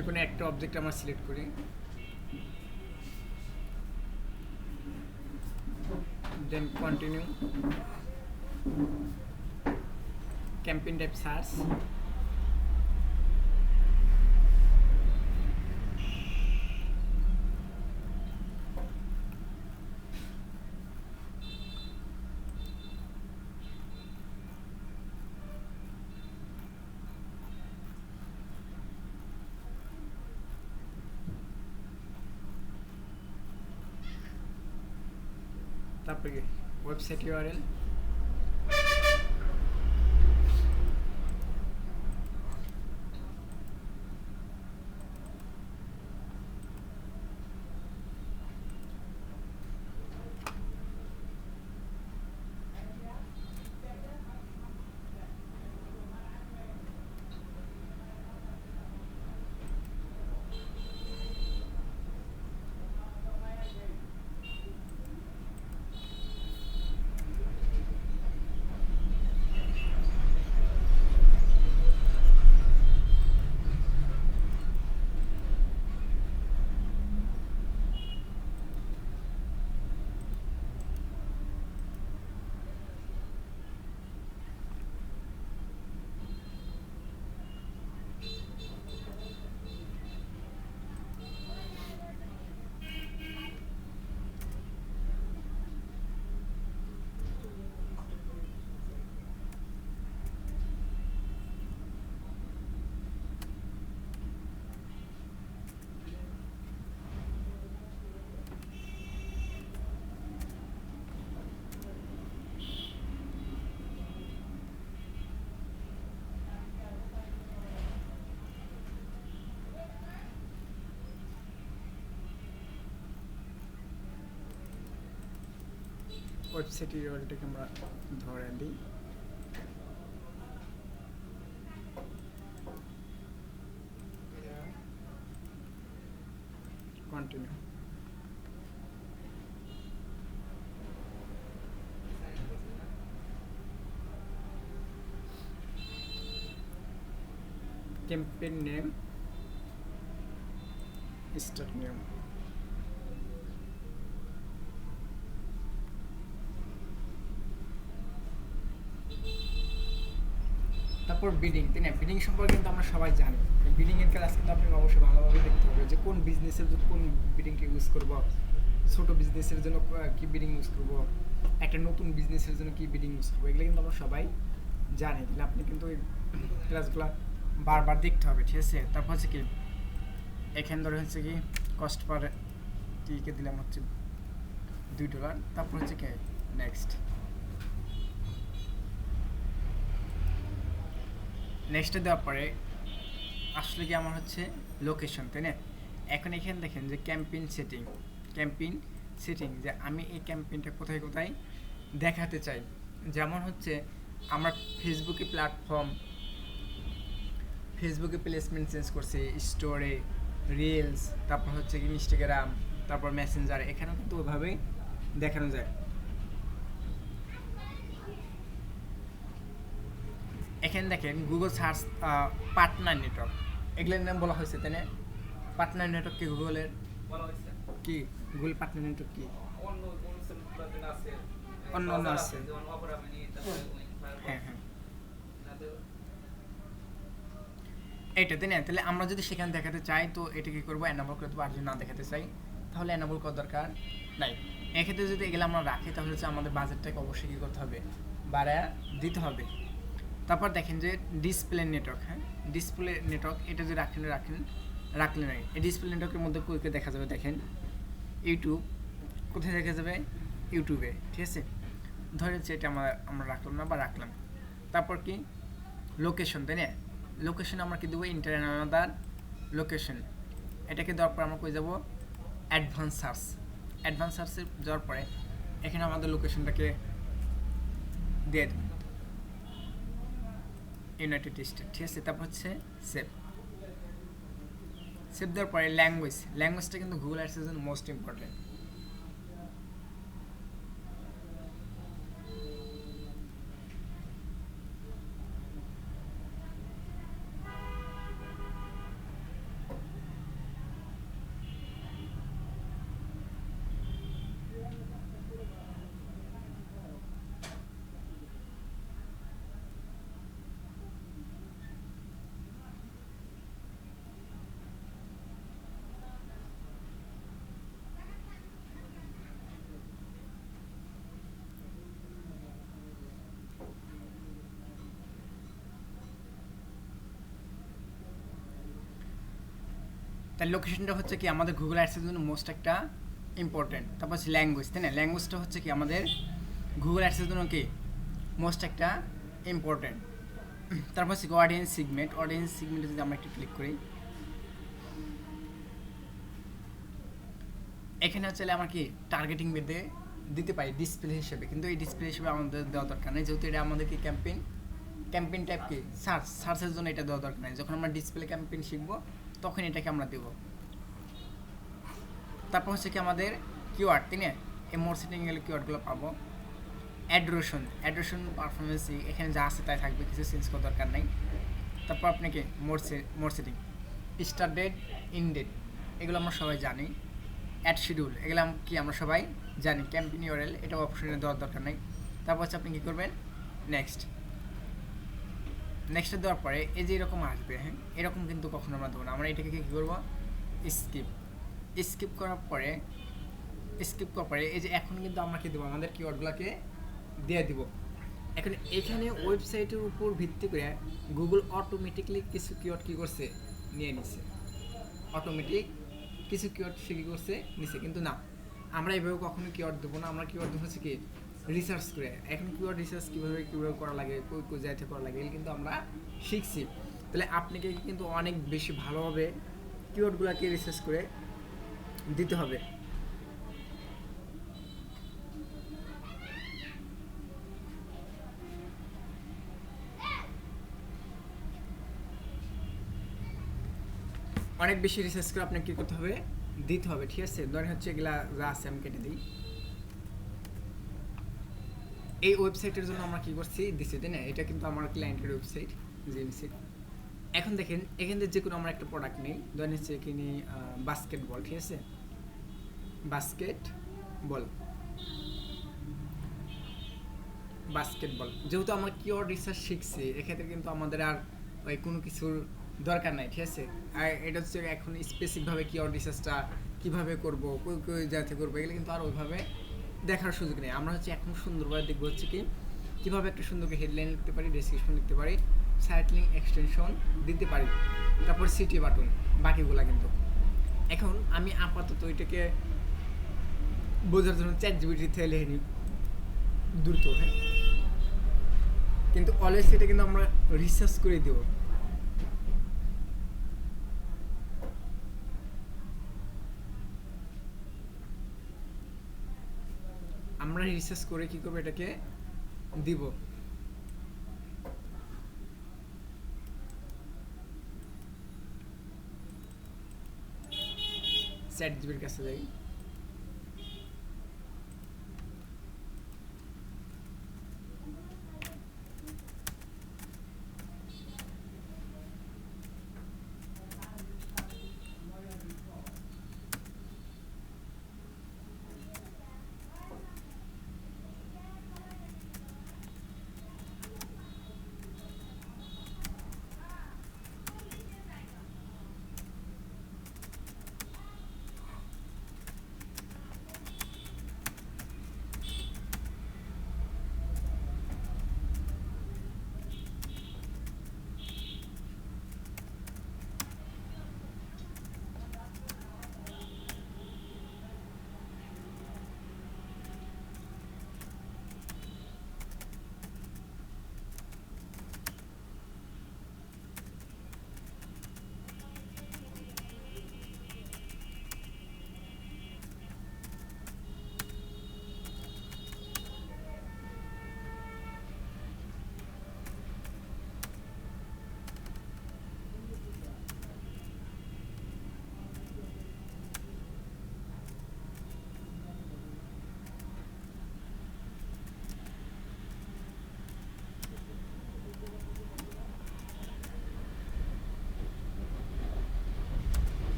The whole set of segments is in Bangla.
যে কোনো একটা অবজেক্ট আমরা সিলেক্ট করি, then continue, campaign type search, তারপরে ওয়েবসাইট ইউআরএল, ওয়েবসাইট ইউআরএলটাকে আমরা ধরে দিই, continue, campaign name, start name, তারপর বিডিং, তাই না? বিডিং সম্পর্কে কিন্তু আমরা সবাই জানি। বিডিংয়ের ক্লাস কিন্তু আপনাকে অবশ্যই ভালোভাবে দেখতে হবে যে কোন বিজনেসের জন্য কোন বিডিংটা ইউজ করব, ছোট বিজনেসের জন্য কি বিডিং ইউজ করব, একটা নতুন বিজনেসের জন্য কি বিডিং ইউজ করবো, এগুলো কিন্তু আমরা সবাই জানি। তাহলে আপনি কিন্তু এই ক্লাসগুলো বারবার দেখতে হবে, ঠিক আছে? তারপর হচ্ছে কি এখানে ধরে হচ্ছে কি কস্ট পার টিকে দিলাম হচ্ছে $2, তারপর হচ্ছে কি নেক্সট, নেক্সটে দেওয়ার পরে আসলে কি আমার হচ্ছে লোকেশন, তাই না? এখন এখানে দেখেন যে ক্যাম্পেইন সেটিং, যে আমি এই ক্যাম্পেইনটা কোথায় কোথায় দেখাতে চাই। যেমন হচ্ছে আমরা ফেসবুকে প্লেসমেন্ট চেঞ্জ করছি, স্টোরে, রিলস, তারপর হচ্ছে কি ইনস্টাগ্রাম, তারপর মেসেঞ্জার, এখানেও কিন্তু ওইভাবেই দেখানো যায়। এখানে দেখেন গুগল সার্চ পার্টনার নেটওয়ার্ক, এগুলোর নাম বলা হয়েছে, তাই না? পার্টনার নেটওয়ার্ক কি গুগলের কি? গুগল পার্টনার নেটওয়ার্ক কি? অন্য আছে। হ্যাঁ, এইটা, তাই না? তাহলে আমরা যদি সেখানে দেখাতে চাই তো এটা কি করবো, এনাবল করে দেবো। আর যদি না দেখাতে চাই তাহলে এনাবল করার দরকার নাই। এক্ষেত্রে যদি এগুলো আমরা রাখি তাহলে হচ্ছে আমাদের বাজেটটাকে অবশ্যই কী করতে হবে, বাড়ায় দিতে হবে। তারপর দেখেন যে ডিসপ্লে নেটওয়ার্ক, হ্যাঁ, ডিসপ্লে নেটওয়ার্ক এটা যদি রাখলে নাই, এই ডিসপ্লে নেটওয়ার্কের মধ্যে কই দেখা যাবে, দেখেন ইউটিউব, কোথায় দেখা যাবে, ইউটিউবে, ঠিক আছে? ধরে হচ্ছে এটা আমরা রাখলাম না বা রাখলাম। তারপর কি লোকেশন, তাই না? লোকেশন আমরা কি দেবো, ইন্টারনাল লোকেশন, এটাকে দেওয়ার পর আমরা কই যাব, অ্যাডভান্স সার্চে যাওয়ার পরে এখানে আমাদের লোকেশনটাকে দিয়ে দেব, ইউনাইটেড স্টেট, ঠিক আছে? তারপর হচ্ছে সেভ দেওয়ার পরে ল্যাঙ্গুয়েজটা কিন্তু গুগল অ্যাডসেন্সের জন্য মোস্ট ইম্পর্টেন্ট। তাই লোকেশনটা হচ্ছে কি আমাদের গুগল অ্যাডসের জন্য মোস্ট একটা ইম্পর্টেন্ট। তারপর হচ্ছে ল্যাঙ্গুয়েজ, তাই না? ল্যাঙ্গুয়েজটা হচ্ছে কি আমাদের গুগল অ্যাডসের জন্য কি মোস্ট একটা ইম্পর্টেন্ট। তারপর হচ্ছে অডিয়েন্স সিগমেন্ট। অডিয়েন্স সিগমেন্টে যদি আমরা একটু ক্লিক করি, এখানে হচ্ছে আমার কি টার্গেটিং বেঁধে দিতে পারি ডিসপ্লে হিসেবে, কিন্তু এই ডিসপ্লে হিসেবে আমাদের দেওয়া দরকার নেই, যেহেতু এটা আমাদের কি ক্যাম্পেইন টাইপ কি সার্চের জন্য এটা দেওয়া দরকার নেই। যখন আমরা ডিসপ্লে ক্যাম্পেইন শিখবো তখন এটাকে আমরা দেব। তারপর হচ্ছে কি আমাদের কিওয়ার্ড, তাই না? এই মোর সেটিং গেলে কিওয়ার্ডগুলো পাবো। অ্যাড্রেশন পারফরমেন্স এখানে যা আছে তাই থাকবে, কিছু চেঞ্জ করার দরকার নেই। তারপর আপনাকে more setting, start date, end date, এগুলো আমরা সবাই জানি। অ্যাড শিডিউল, এগুলো কি আমরা সবাই জানি। ক্যাম্পেইন ইউআরএল, এটা অপশনে দেওয়ার দরকার নেই। তারপর হচ্ছে আপনি কী করবেন, নেক্সটে দেওয়ার পরে এই যে এরকম আসবে, হ্যাঁ, এরকম কিন্তু কখনো আমরা দেবো না। আমরা এটাকে কী করবো, স্কিপ করার পরে এই যে এখন কিন্তু আমরা কী দেবো, আমাদের কিওয়ার্ডগুলোকে দিয়ে দিব। এখন এখানে ওয়েবসাইটের উপর ভিত্তি করে গুগল অটোমেটিকলি কিছু কিওয়ার্ড কী করছে, নিয়ে নিচ্ছে। অটোমেটিক কিছু কিওয়ার্ড সে কী করছে, নিচ্ছে। কিন্তু না, আমরা এইভাবে কখনো কিওয়ার্ড দেবো না। আমরা কিওয়ার্ড দেবো হচ্ছে কি রিসার্চ করে। এখন কিওয়ার্ড রিসার্চ কীভাবে করা লাগে, কই যাইতে করা লাগে, এগুলো কিন্তু আমরা শিখছি। তাহলে আপনাকে কিন্তু অনেক বেশি ভালোভাবে কিওয়ার্ডগুলোকে রিসার্চ করে দিতে হবে। অনেক বেশি রিসার্চ করে আপনাকে কী করতে হবে, দিতে হবে, ঠিক আছে? ধরেন হচ্ছে এগুলা যা আছে আমি কেটে দিই। এই ওয়েবসাইটের জন্য আমরা কী করছি, দিচ্ছি, তাই না? এটা কিন্তু আমার ক্লায়েন্টের ওয়েবসাইট, জিএমসি। এখন দেখেন এখান থেকে যে কোনো আমরা একটা প্রোডাক্ট নিই, ধরেন হচ্ছে কিনি বাস্কেটবল, ঠিক আছে? বাস্কেটবল যেহেতু আমরা কিওয়ার্ড রিসার্চ শিখছি, এক্ষেত্রে কিন্তু আমাদের আর ওই কোনো কিছুর দরকার নাই, ঠিক আছে? আর এটা হচ্ছে এখন স্পেসিফিকভাবে কিওয়ার্ড রিসার্চটা কীভাবে করবো, কই যাতে করবো, এগুলো কিন্তু আর ওইভাবে দেখার সুযোগ নেই। আমরা হচ্ছে এখন সুন্দরভাবে দেখবো হচ্ছে কি কীভাবে একটা সুন্দরকে হেডলাইন লিখতে পারি, ডেসক্রিপশন লিখতে পারি, সাইট লিঙ্ক এক্সটেনশন দিতে পারি, তারপর সিটি বাটন, বাকিগুলা কিন্তু। এখন আমি আপাতত এটাকে বোঝার জন্য ChatGPT থেকে লিখে নিই দ্রুত, হ্যাঁ, কিন্তু অলওয়েজ এটা কিন্তু আমরা রিসার্চ করে দেব। আমরা রিসার্চ করে কি করবো, এটাকে দিব। ChatGPT এর কাছে যাই।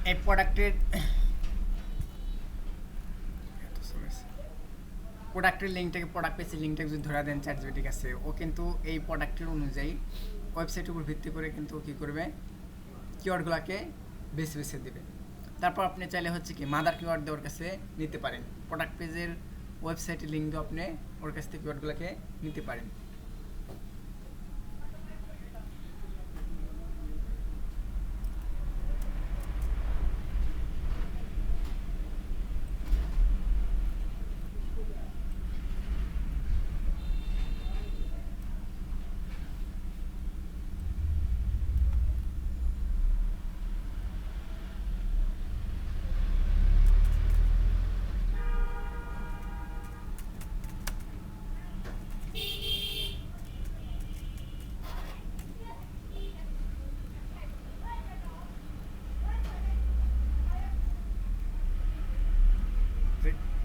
এই প্রোডাক্টের লিঙ্কটাকে, প্রোডাক্ট পেজের লিঙ্কটাকে যদি ধরা দেন ChatGPT কাছে, ও কিন্তু এই প্রোডাক্টের অনুযায়ী ওয়েবসাইটের উপর ভিত্তি করে কিন্তু কী করবে, কিওয়ার্ডগুলোকে বেছে বেছে দেবে। তারপর আপনি চাইলে হচ্ছে কি মাদার কিওয়ার্ড দেওয়ার কাছে নিতে পারেন। প্রোডাক্ট পেজের ওয়েবসাইটের লিঙ্ক দিয়ে আপনি ওর কাছ থেকে কিওয়ার্ডগুলোকে নিতে পারেন।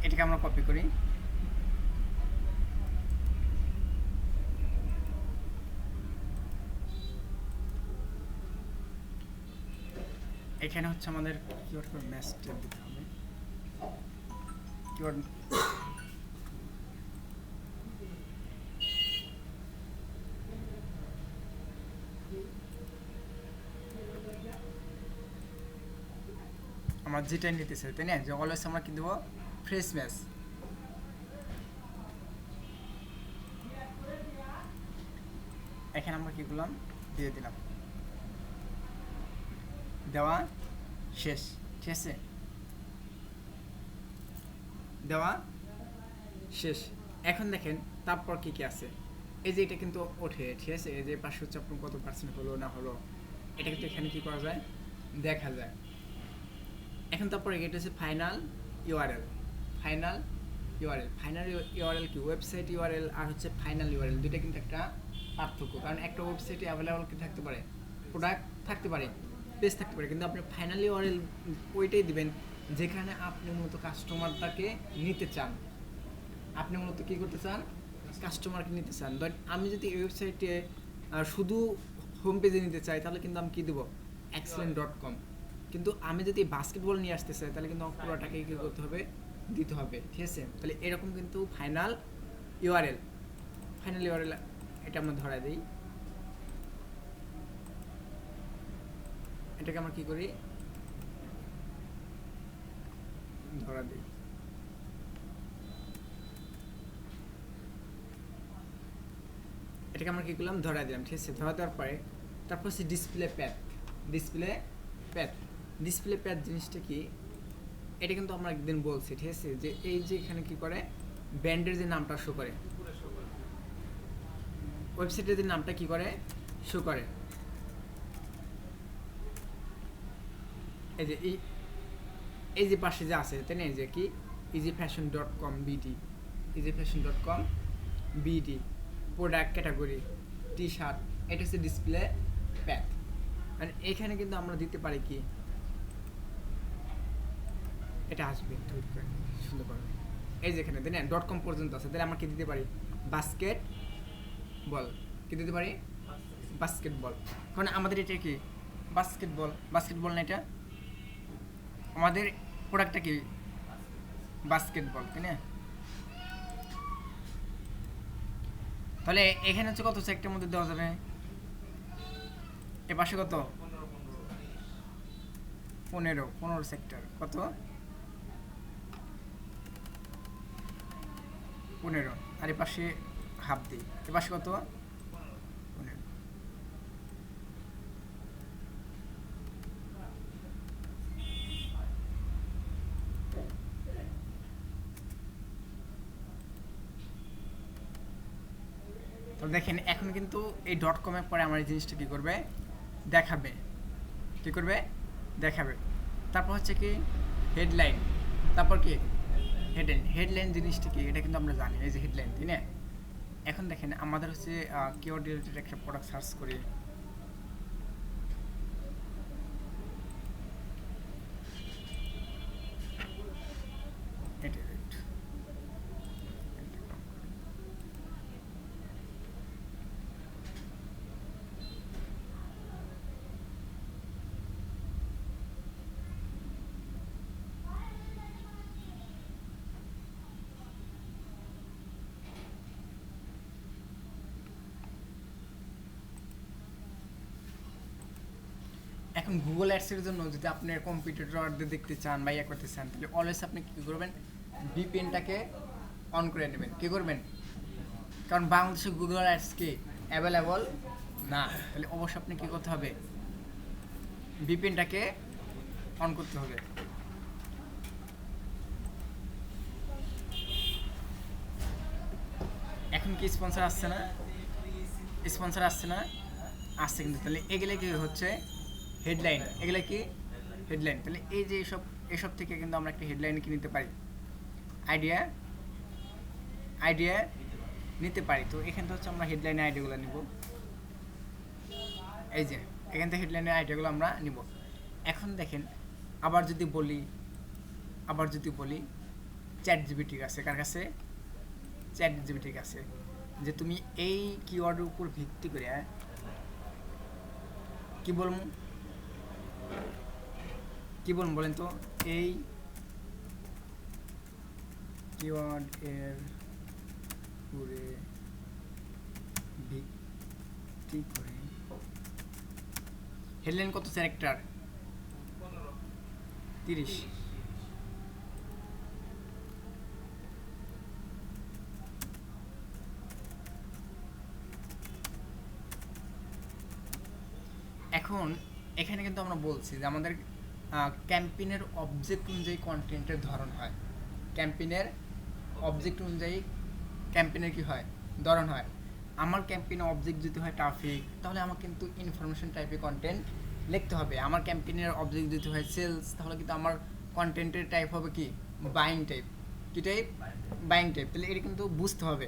এটাকে আমরা কপি করি, এখানে হচ্ছে আমাদের কিওয়ার্ড কোড ম্যাচটা দিতে হবে। কিওয়ার্ড আমরা যেটা নিতে চাই, তাই না? যে অলওয়েজ আমরা কি দেবো, ফ্রেশ ম্যাচ। এখানে আমরা কি করলাম, দিয়ে দিলাম, দেওয়া শেষ। ঠিক আছে, দেওয়া শেষ। এখন দেখেন তারপর কি কি আছে। এই যে এটা কিন্তু ওঠে, ঠিক আছে, এই যে পাশে হচ্ছে আপনার কত পার্সেন্ট হলো না হলো, এটা কিন্তু এখানে কি করা যায়, দেখা যায়। এখন তারপরে এটা হচ্ছে final URL. Final URL, final URL কি, ওয়েবসাইট ইউআরএল আর হচ্ছে ফাইনাল ইউআরএল, দুইটা কিন্তু একটা পার্থক্য। কারণ একটা ওয়েবসাইটে অ্যাভেলেবল কি থাকতে পারে, প্রোডাক্ট থাকতে পারে, পেজ থাকতে পারে, কিন্তু আপনি ফাইনাল ইউআরএল ওইটাই দিবেন যেখানে আপনি মূলত কাস্টমারটাকে নিতে চান। আপনি মূলত কী করতে চান, কাস্টমারকে নিতে চান। বাট আমি যদি ওয়েবসাইটে শুধু হোম পেজে নিতে চাই তাহলে কিন্তু আমি কী দেবো, excellent.com। কিন্তু আমি যদি বাস্কেটবল নিয়ে আসতে চাই তাহলে কিন্তু পুরোটাকে কী করতে হবে, দিতে হবে। ঠিক আছে, তাহলে এরকম কিন্তু ফাইনাল ইউআরএল, ফাইনাল ইউআরএল এটা আমরা ধরা দিই। এটাকে আমরা কী করি, ধরা দিই। এটাকে আমরা কী করলাম, ধরা দিলাম। ঠিক আছে, ধরা দেওয়ার পরে তারপর হচ্ছে display path. Display path, display path জিনিসটা কি, এটা কিন্তু আমরা একদিন বলছি। ঠিক আছে, যে এই যে এখানে কি করে, ব্র্যান্ডের যে নামটা শো করে, ওয়েবসাইটের যে নামটা কি করে, শো করে। এই যে এই যে পাশে যে আছে, তাই না, এই যে কি easyfashion.com BD, easyfashion.com BD, product category T shirt, এটা হচ্ছে ডিসপ্লে প্যাথ। মানে এখানে কিন্তু আমরা দিতে পারি কি, এটা আসবে সুন্দর করে, এই যেখানে তাই না .com পর্যন্ত আছে, তাহলে আমরা কি দিতে পারি, বাস্কেট বল, কি দিতে পারি, বাস্কেটবল। কারণ আমাদের এটা কি, বাস্কেটবল, বাস্কেটবল না, এটা আমাদের প্রোডাক্টটা কি, বাস্কেটবল, তাই না? তাহলে এখানে হচ্ছে কত সেক্টরের মধ্যে দেওয়া যাবে, এ পাশে কত, 15 সেক্টর, কত, 15, আর এ পাশে হাফ দিই, এ পাশে কত, 15। তো দেখেন এখন কিন্তু এই .com-এর পরে আমার এই জিনিসটা কী করবে, দেখাবে, কী করবে, দেখাবে। তারপর হচ্ছে কি হেডলাইন, তারপর কি হেডলাইন। হেডলাইন জিনিসটা কি, এটা কিন্তু আমরা জানি, এই যে হেডলাইন, তাই না? এখন দেখেন আমাদের হচ্ছে কিওয়ার্ড রিলেটেড একটা প্রোডাক্ট সার্চ করি, এখন গুগল অ্যাডসের জন্য যদি আপনি কম্পিটিটরদের দেখতে চান বা ইয়ে করতে চান, তাহলে অলওয়েজ আপনি কী করবেন, ভিপিএনটাকে অন করে নেবেন। কী করবেন? কারণ বাংলাদেশে গুগল অ্যাডস কি অ্যাভেলেবল না, তাহলে অবশ্যই আপনি কী করতে হবে? ভিপিএনটাকে অন করতে হবে। এখন কি স্পন্সর আসছে না? স্পন্সর আসছে না? আসছে কিন্তু। তাহলে এগুলো কি হচ্ছে? হেডলাইন। এগুলো কি হেডলাইন। তাহলে এই যে এসব থেকে কিন্তু আমরা একটা হেডলাইন কি নিতে পারি? আইডিয়া নিতে পারি। তো এখান থেকে হচ্ছে আমরা হেডলাইনের আইডিয়াগুলো নিব। এই যে এখান থেকে হেডলাইনের আইডিয়াগুলো আমরা নিব। এখন দেখেন, আবার যদি বলি চ্যাট জিপিটি আছে, কার কাছে? চ্যাট জিপিটির কাছে, যে তুমি এই কিওয়ার্ডের উপর ভিত্তি করে কি বলুন বলেন তো? এই কিওয়ার্ড এর উপরে ভিত্তি করে হেডলাইন কত ক্যারেক্টার? 30। এখন এখানে কিন্তু আমরা বলছি যে আমাদের ক্যাম্পেইনের অবজেক্ট অনুযায়ী কন্টেন্টের ধরন হয়। ক্যাম্পেইনের অবজেক্ট অনুযায়ী ক্যাম্পেইনের কি হয়? ধরন হয়। আমার ক্যাম্পেইনের অবজেক্ট যদি হয় ট্রাফিক, তাহলে আমার কিন্তু ইনফরমেশন টাইপের কন্টেন্ট লিখতে হবে। আমার ক্যাম্পেইনের অবজেক্ট যদি হয় সেলস, তাহলে কিন্তু আমার কন্টেন্টের টাইপ হবে কি? Buying type. কী টাইপ? Buying type. তাহলে এটা কিন্তু বুঝতে হবে,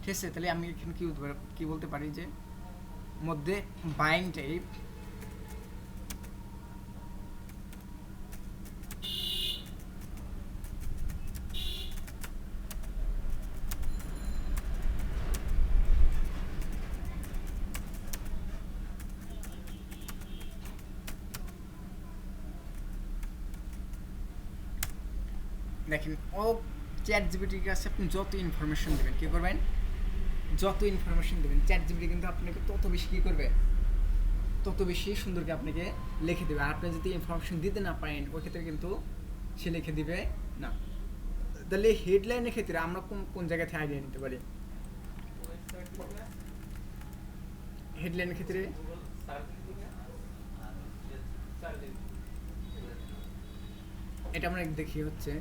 ঠিক আছে? তাহলে আমি এখানে কি বলতে পারি যে মধ্যে বাইং টাইপ দেখেন, ও চ্যাট জিপিটির কাছে আপনি যত ইনফরমেশন দেবেন, কী করবেন? যত ইনফরমেশন দেবেন চ্যাট জিপিটি কিন্তু আপনাকে তত বেশি কী করবে? তত বেশি সুন্দরকে আপনাকে লিখে দেবে। আর আপনি যদি ইনফরমেশন দিতে না পারেন, ওই ক্ষেত্রে কিন্তু সে লিখে দিবে না। তাহলে হেডলাইনের ক্ষেত্রে আমরা কোন জায়গা থেকে আইডিয়া নিতে পারি? হেডলাইনের ক্ষেত্রে এটা আমরা দেখি হচ্ছে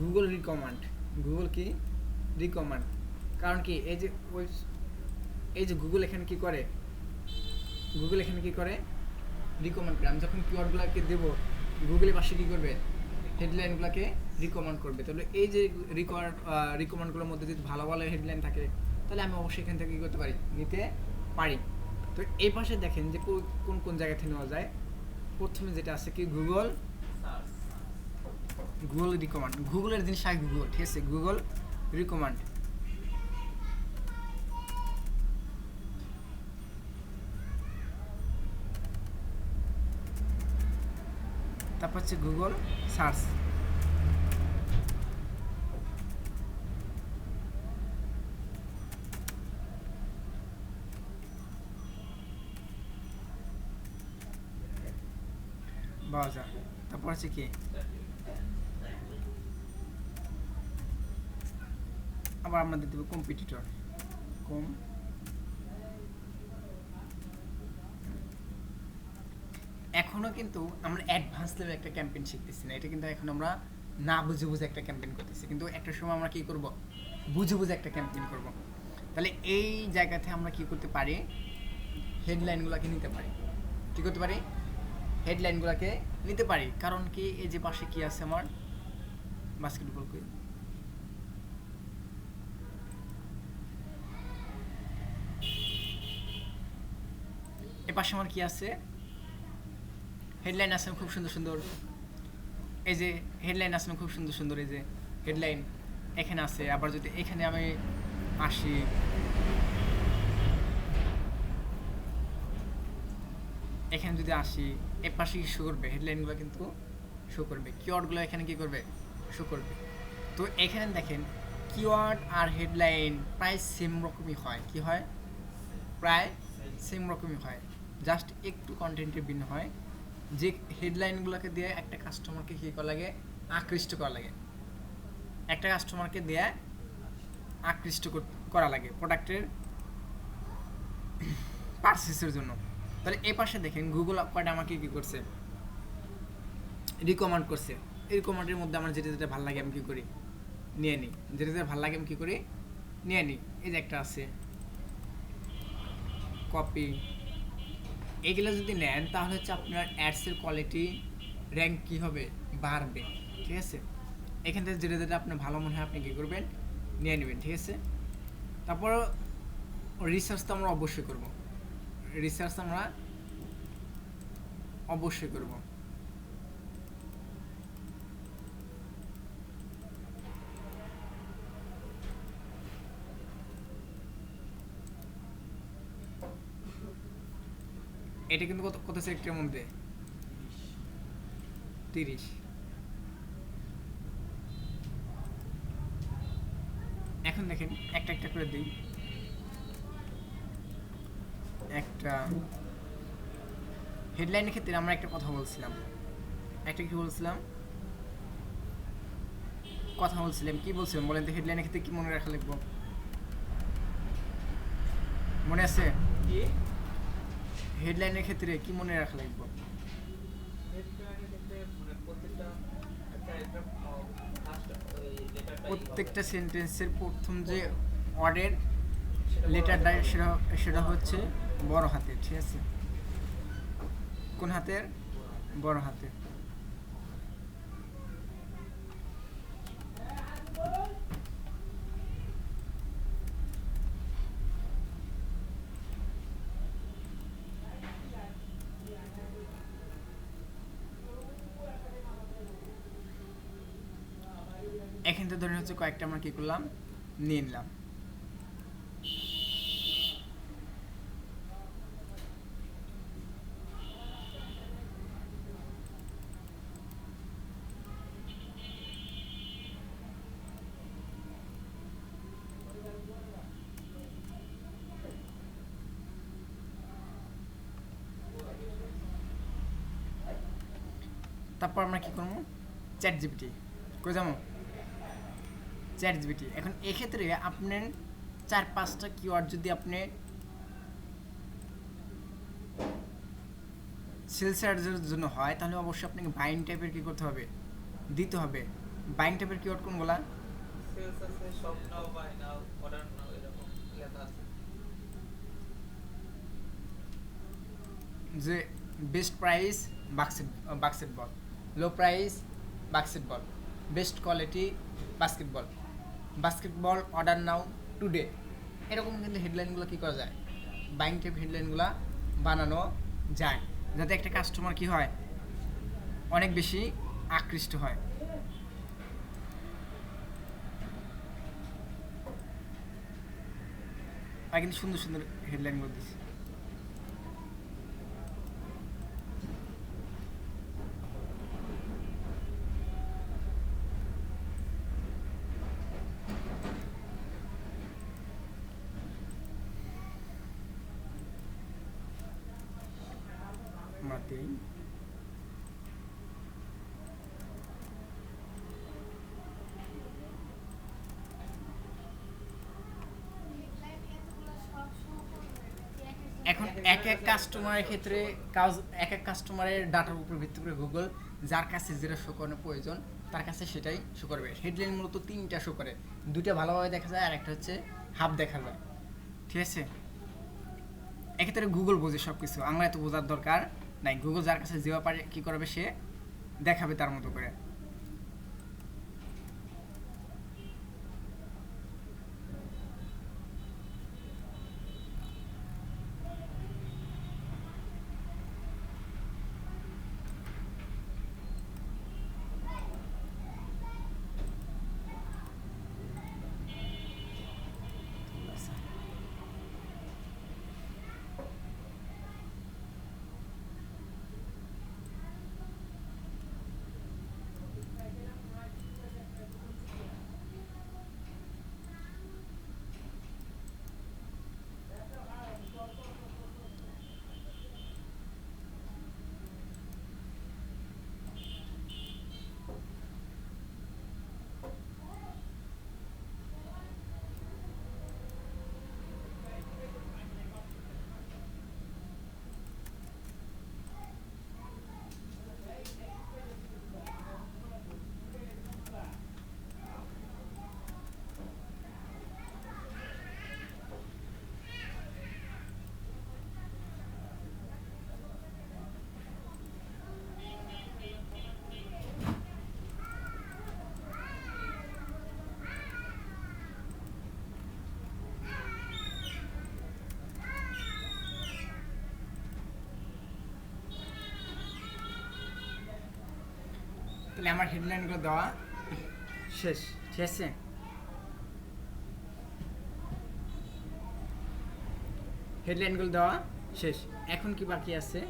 গুগল রিকমান্ড। গুগল কি রিকমান্ড? কারণ কি এই যে গুগল এখানে কি করে? গুগল এখানে কি করে? রিকমান্ড করে। আমি যখন কিওয়ার্ডগুলোকে দেবো, গুগলের পাশে কী করবে? হেডলাইনগুলোকে রিকমান্ড করবে। তাহলে এই যে রিকমান্ডগুলোর মধ্যে যদি ভালো ভালো হেডলাইন থাকে, তাহলে আমি অবশ্যই এখান থেকে কী করতে পারি? নিতে পারি। তো এই পাশে দেখেন যে কোন জায়গা থেকে নেওয়া যায়। প্রথমে যেটা আছে কি? গুগল রিকমান্ড। গুগলের জিনিস আগে গুগল, ঠিক আছে? গুগল রিকমান্ড। তারপর হচ্ছে গুগল সার্চ। ব্রাউজার। তারপর হচ্ছে কি? আবার আমাদের দেবো কম্পিটিটর। এখনো কিন্তু আমরা অ্যাডভান্স লেভেল একটা ক্যাম্পেইন শিখতেছি না। এটা কিন্তু এখন আমরা না বুঝে একটা ক্যাম্পেইন করতেছি, কিন্তু একটা সময় আমরা কি করব? বুঝে একটা ক্যাম্পেইন করব। তাহলে এই জায়গাতে আমরা কি করতে পারি? হেডলাইনগুলোকে নিতে পারি। কি করতে পারি? হেডলাইনগুলোকে নিতে পারি। কারণ কি? এই যে পাশে কি আছে আমার? বাস্কেটবল কই? এ পাশে আমার কি আছে? হেডলাইন আছে খুব সুন্দর। এই যে হেডলাইন আছে খুব সুন্দর। এই যে হেডলাইন এখানে আছে। আবার যদি এখানে আমি আসি, এখানে যদি আসি, এর পাশে কি শো করবে? হেডলাইনগুলো কিন্তু শো করবে। কিওয়ার্ডগুলো এখানে কি করবে? শো করবে। তো এখানে দেখেন, কিওয়ার্ড আর হেডলাইন প্রায় সেম রকমই হয়। কি হয়? প্রায় সেম রকমই হয়, জাস্ট একটু কন্টেন্টের ভিন্ন হয়। যে হেডলাইনগুলোকে দিয়ে একটা কাস্টমারকে কী করা লাগে? আকৃষ্ট করা লাগে। একটা কাস্টমারকে দিয়ে আকৃষ্ট করা লাগে প্রোডাক্টের পারচেসের জন্য। তাহলে এই পাশে দেখেন গুগল কয়টা আমাকে কী করছে, রিকমেন্ড করছে। এই রিকমেন্ডের মধ্যে আমার যেটা যেটা ভালো লাগে আমি কী করি, নিয়ে নিই। যেটা যেটা ভালো লাগে আমি কী করি, নিয়ে নিই। এই যে একটা আছে কপি, এগুলো যদি নেন তাহলে হচ্ছে আপনার অ্যাডসের কোয়ালিটি র্যাঙ্ক কী হবে, বাড়বে। ঠিক আছে, এখান থেকে যেটা যেটা আপনার ভালো মনে হয় আপনি কী করবেন, নিয়ে নেবেন। ঠিক আছে, তারপর রিসার্চ তো আমরা অবশ্যই করব, রিসার্চ আমরা অবশ্যই করব। এটা কিন্তু কত কত সেক্টরের মধ্যে, 30। এখন দেখেন একটা একটা করে দিই। একটা হেডলাইনের ক্ষেত্রে আমরা একটা কথা বলছিলাম, একটা কি বলছিলাম, কি বলছিলাম বলেন তো? হেডলাইনের ক্ষেত্রে কি মনে রাখা লিখবো, মনে আছে? হেডলাইনের ক্ষেত্রে কি মনে রাখা লিখবো? প্রত্যেকটা সেন্টেন্সের প্রথম যে ওয়ার্ডের লেটারটা সেটা হচ্ছে বড় হাতের। ঠিক আছে, কোন হাতের? বড় হাতের। এখান থেকে ধরে হচ্ছে কয়েকটা আমরা কি করলাম, নিয়ে নিলাম। তারপর আমরা কি করবো, চ্যাট জিপিটি কই যাবো, চ্যাট জিপিটি। এখন এক্ষেত্রে আপনার 4-5টা কিওয়ার্ড যদি আপনি সেলস অ্যাডের জন্য হয় তাহলে অবশ্যই আপনাকে বাইং টাইপের কি করতে হবে, দিতে হবে। বাইং টাইপের কিওয়ার্ড কোনগুলা? সেলস আছে, shop now, buy now, order now, এরকম লেখা আছে। যে best price basketball, low price basketball, best quality basketball order now today, এরকম কিন্তু হেডলাইনগুলো কী করা যায়, বাইং টাইপ হেডলাইনগুলো বানানো যায়, যাতে একটা কাস্টমার কি হয়, অনেক বেশি আকৃষ্ট হয়। আর কিন্তু সুন্দর সুন্দর হেডলাইনগুলো দিচ্ছি। মাতেই এখন এক এক কাস্টমারের ক্ষেত্রে কাজ, এক এক কাস্টমারের ডাটার উপর ভিত্তি করে গুগল যার কাছে যেটা শো করানোর প্রয়োজন তার কাছে সেটাই শো করবে। হেডলাইন মূলত 3টা শো করে, 2টা ভালোভাবে দেখা যায় আর একটা হচ্ছে হাফ দেখা যায়। ঠিক আছে, এক্ষেত্রে গুগল বোঝে সব কিছু, আমরা এত বোঝার দরকার নাই। গুগল যার কাছে যেভাবে পারে কী করবে, সে দেখাবে তার মতো করে। তাহলে আমার হেডলাইনগুলো দেওয়া শেষ, ঠিক আছে? হেডলাইনগুলো দেওয়া শেষ। এখন কি বাকি আছে?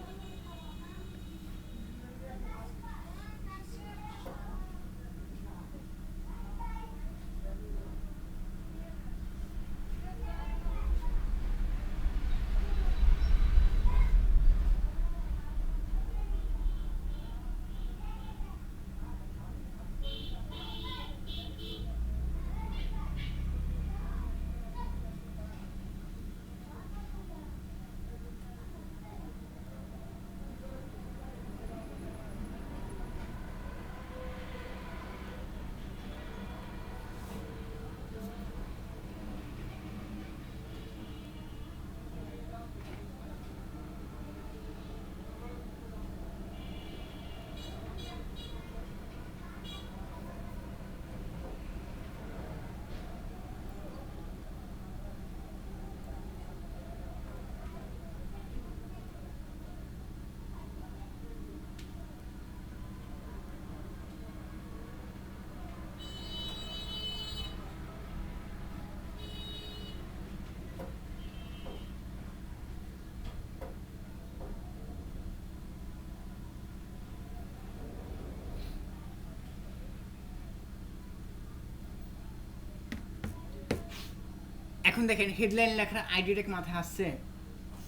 এখন দেখেন হেডলাইন লেখার আইডিয়াটা কি মাথায় আসছে?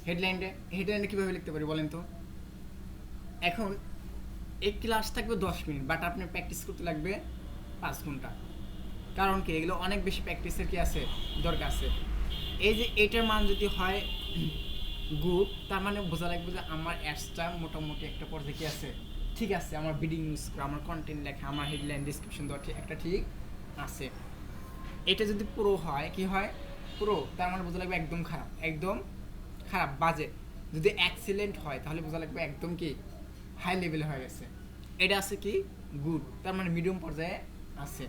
হেডলাইনটা কীভাবে লিখতে পারি বলেন তো? এখন এই ক্লাস থাকবে 10 মিনিট, বাট আপনার প্র্যাকটিস করতে লাগবে 5 ঘন্টা। কারণ কি, এগুলো অনেক বেশি প্র্যাকটিসের কি আছে, দরকার আছে। এই যে এটার মান যদি হয় গুড, তার মানে বোঝা লাগবে যে আমার অ্যাডসটা মোটামুটি একটা পর্যায়ে কি আছে, ঠিক আছে, আমার বিডিং ইউজ করা, আমার কন্টেন্ট লেখা, আমার হেডলাইন ডিসক্রিপশন দেওয়া একটা ঠিক আছে। এটা যদি পুরো হয়, কি হয় পুরো, তার মানে বোঝা লাগবে একদম খারাপ, একদম খারাপ, বাজে। যদি এক্সিলেন্ট হয় তাহলে বোঝা লাগবে একদম কি হাই লেভেলে হয়ে গেছে। এটা আছে কি গুড, তার মানে মিডিয়াম পর্যায়ে আছে।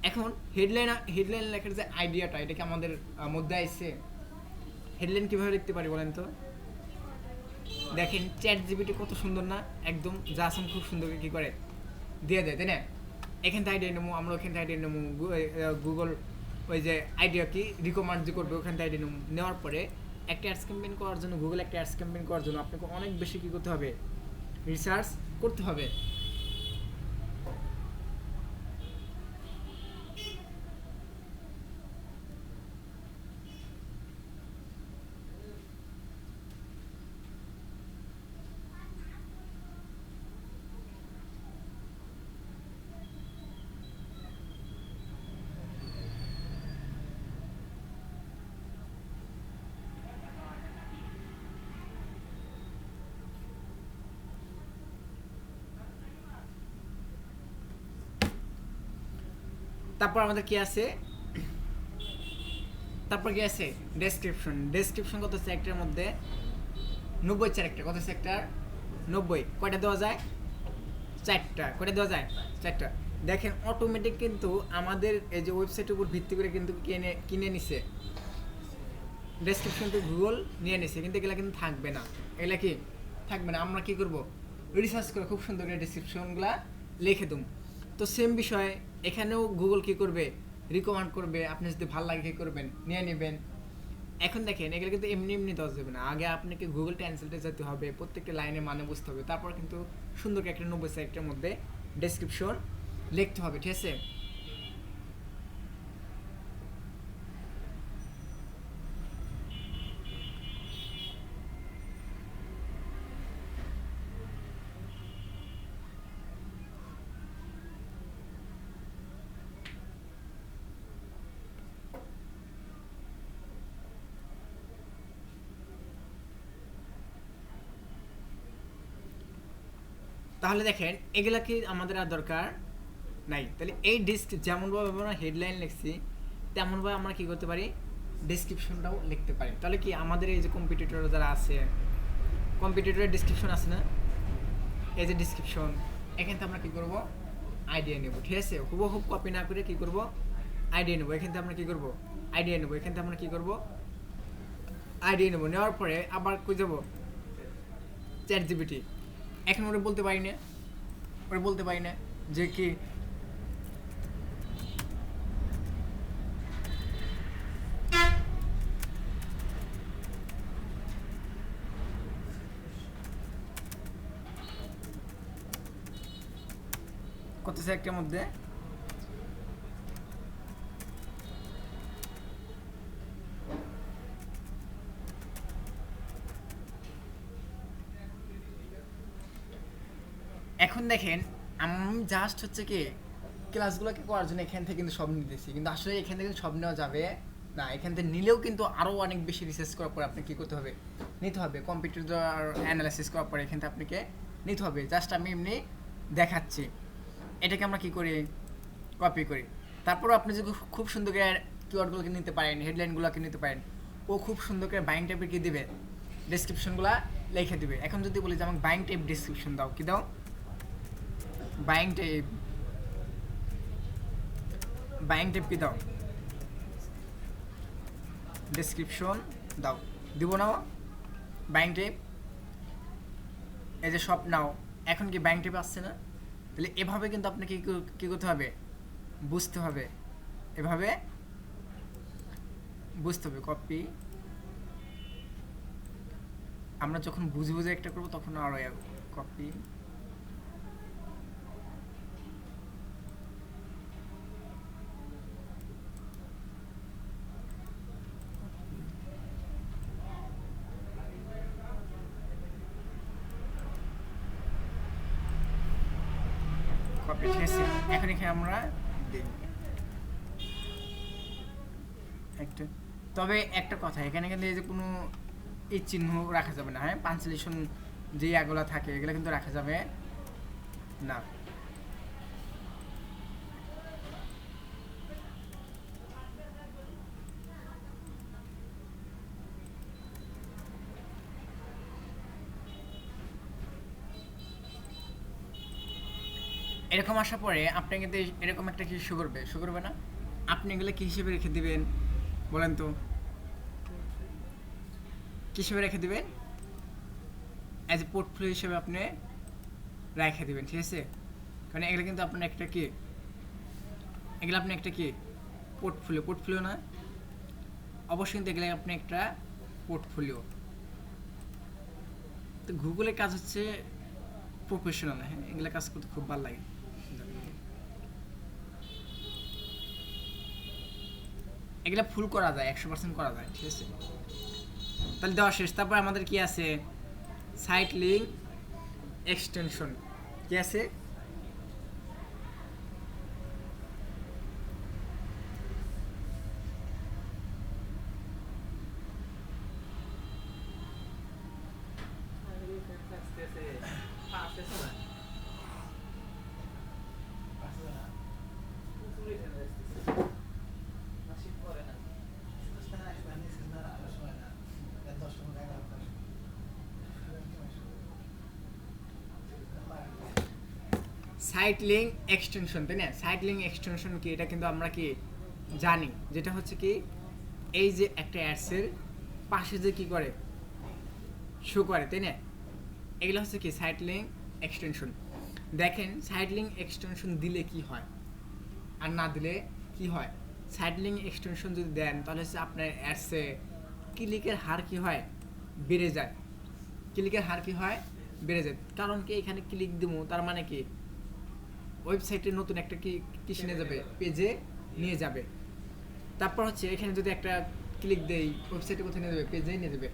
এখন হেডলাইন লেখার যে আইডিয়াটা, এটা কি আমাদের মধ্যে আসছে? হেডলাইন কীভাবে লিখতে পারি বলেন তো? দেখেন চ্যাট জিপিটি কত সুন্দর না, একদম যা আসুন খুব সুন্দর কী করে দিয়ে দেয়, তাই না? এখান থেকে আইডিয়া নেবো আমরা, ওখান থেকে আইডিয়া নেবো, গুগল ওই যে আইডিয়া কি রিকমেন্ড যে করবে ওখান থেকে আইডিয়া নেবো। নেওয়ার পরে একটা অ্যাডস ক্যাম্পেইন করার জন্য, গুগল একটা অ্যাডস ক্যাম্পেইন করার জন্য আপনাকে অনেক বেশি কী করতে হবে, রিসার্চ করতে হবে। তারপর আমাদের কি আছে, ডেসক্রিপশন কত সেক্টরের মধ্যে 90 ক্যারেক্টার, কত সেক্টর 90, কয়টা দেওয়া যায় 4টা, কয়টা দেওয়া যায় 4টা। দেখেন অটোমেটিক কিন্তু আমাদের এই যে ওয়েবসাইটের উপর ভিত্তি করে কিন্তু কিনে নিছে ডেসক্রিপশন, তো গুগল নিয়ে নিছে, কিন্তু এগুলা কিন্তু থাকবে না, এগুলা কি থাকবে না। আমরা কি করব, রিসার্চ করে খুব সুন্দর করে ডেসক্রিপশনগুলা লিখে দেব। তো সেম বিষয় এখানেও গুগল কি করবে, রিকমেন্ড করবে, আপনি যদি ভালো লাগে কি করবেন, নিয়ে নেবেন। এখন দেখেন এগুলো কিন্তু এমনি এমনি দেওয়া যাবে না, আগে আপনাকে গুগল ট্রান্সলেটে যেতে হবে, প্রত্যেকটা লাইনে মানে বুঝতে হবে, তারপর কিন্তু সুন্দর একটা 90 সেক্টরের মধ্যে ডেসক্রিপশন লিখতে হবে, ঠিক আছে? তাহলে দেখেন এগুলা কি আমাদের আর দরকার নাই। তাহলে এই যেমনভাবে আমরা হেডলাইন লিখছি তেমনভাবে আমরা কি করতে পারি, ডেসক্রিপশনটাও লিখতে পারি। তাহলে কি আমাদের এই যে কম্পিটিটর যারা আছে, কম্পিটিটরের ডিসক্রিপশন আছে না, এই যে ডিসক্রিপশন, এখান থেকে আমরা কী করবো, আইডিয়া নেব, ঠিক আছে? হুবহুব কপি না করে কী করবো, আইডিয়া নেবো। এখান থেকে আমরা কী করবো, আইডিয়া নেবো। এখান থেকে আমরা কী করবো, আইডিয়া নেবো। নেওয়ার পরে আবার কই যাবো, চ্যাট জিপিটি। এখন ওরা বলতে পারি না, যে কি করতেছে একটার মধ্যে এখন দেখেন আমি জাস্ট হচ্ছে কি ক্লাসগুলোকে করার জন্য এখান থেকে কিন্তু সব নিতেছি, কিন্তু আসলে এখান থেকে সব নেওয়া যাবে না। এখান থেকে নিলেও কিন্তু আরও অনেক বেশি রিসার্চ করার পর আপনি কী করতে হবে, নিতে হবে কম্পিউটার অ্যানালাইসিস করার পর এখান থেকে আপনাকে নিতে হবে। জাস্ট আমি এমনি দেখাচ্ছি। এটাকে আমরা কী করি, কপি করি। তারপরও আপনি যদি খুব সুন্দর করে কিওয়ার্ডগুলোকে নিতে পারেন, হেডলাইনগুলোকে নিতে পারেন, ও খুব সুন্দর করে বাইং টাইপের কী দিবে, ডেসক্রিপশনগুলো লিখে দিবে। এখন যদি বলি যে আমাকে বাইং টাইপ ডেসক্রিপশন দাও, কী দাও, বাইং টাইপ কি দাও, ডেসক্রিপশন দাও, দিব না বাইং টাইপ, এই যে সব নাও। এখন কি বাইং টাইপ আসছে না? তাহলে এভাবে কিন্তু আপনাকে কী করতে হবে, বুঝতে হবে, এভাবে বুঝতে হবে। কপি আমরা যখন বুঝে বুঝে একটা করবো তখন আরো কপি কপি, ঠিক আছে। এখন এখানে আমরা দিই একটা, তবে একটা কথা, এখানে কিন্তু এই যে কোনো এই চিহ্ন রাখা যাবে না, হ্যাঁ, পাঞ্চুয়েশন যে এগুলো থাকে এগুলো কিন্তু রাখা যাবে না। এরকম আসার পরে আপনি কিন্তু এরকম একটা কি শো করবে না? আপনি এগুলো কি হিসেবে রেখে দিবেন বলেন তো, কি হিসেবে রেখে দিবেন? অ্যাজ এ পোর্টফোলিও হিসেবে আপনি রেখে দিবেন, ঠিক আছে। কারণ এগুলো কিন্তু আপনার একটা কি, এগুলো আপনি একটা কি পোর্টফোলিও না, অবশ্যই কিন্তু এগুলো আপনি একটা পোর্টফোলিও। তো গুগলের কাজ হচ্ছে প্রফেশনাল, হ্যাঁ, এগুলো কাজ করতে খুব ভালো লাগে। এগুলো ফুল করা যায়, 100% করা যায়, ঠিক আছে। তাহলে দেওয়া শেষ। তারপর আমাদের কি আছে, সাইট লিঙ্ক এক্সটেনশন কি আছে, সাইট লিঙ্ক এক্সটেনশন, তাই না? সাইট লিঙ্ক এক্সটেনশন কি, এটা কিন্তু আমরা কি জানি, যেটা হচ্ছে কি এই যে একটা অ্যাডসের পাশে যে কি করে শো করে, তাই না? এগুলো হচ্ছে কি সাইট লিঙ্ক এক্সটেনশন। দেখেন সাইট লিঙ্ক এক্সটেনশন দিলে কি হয় আর না দিলে কি হয়। সাইট লিঙ্ক এক্সটেনশন যদি দেন তাহলে হচ্ছে আপনার অ্যাডসে ক্লিকের হার কি হয়, বেড়ে যায়। ক্লিকের হার কি হয়, বেড়ে যায়। কারণ কি এখানে ক্লিক দেবো তার মানে কি ওয়েবসাইটে নতুন একটা কিসে নিয়ে যাবে, পেজে নিয়ে যাবে। তারপর হচ্ছে এখানে যদি একটা ক্লিক দেই, ওয়েবসাইটে কোথায় নিয়ে যাবে, পেজে নিয়ে যাবে।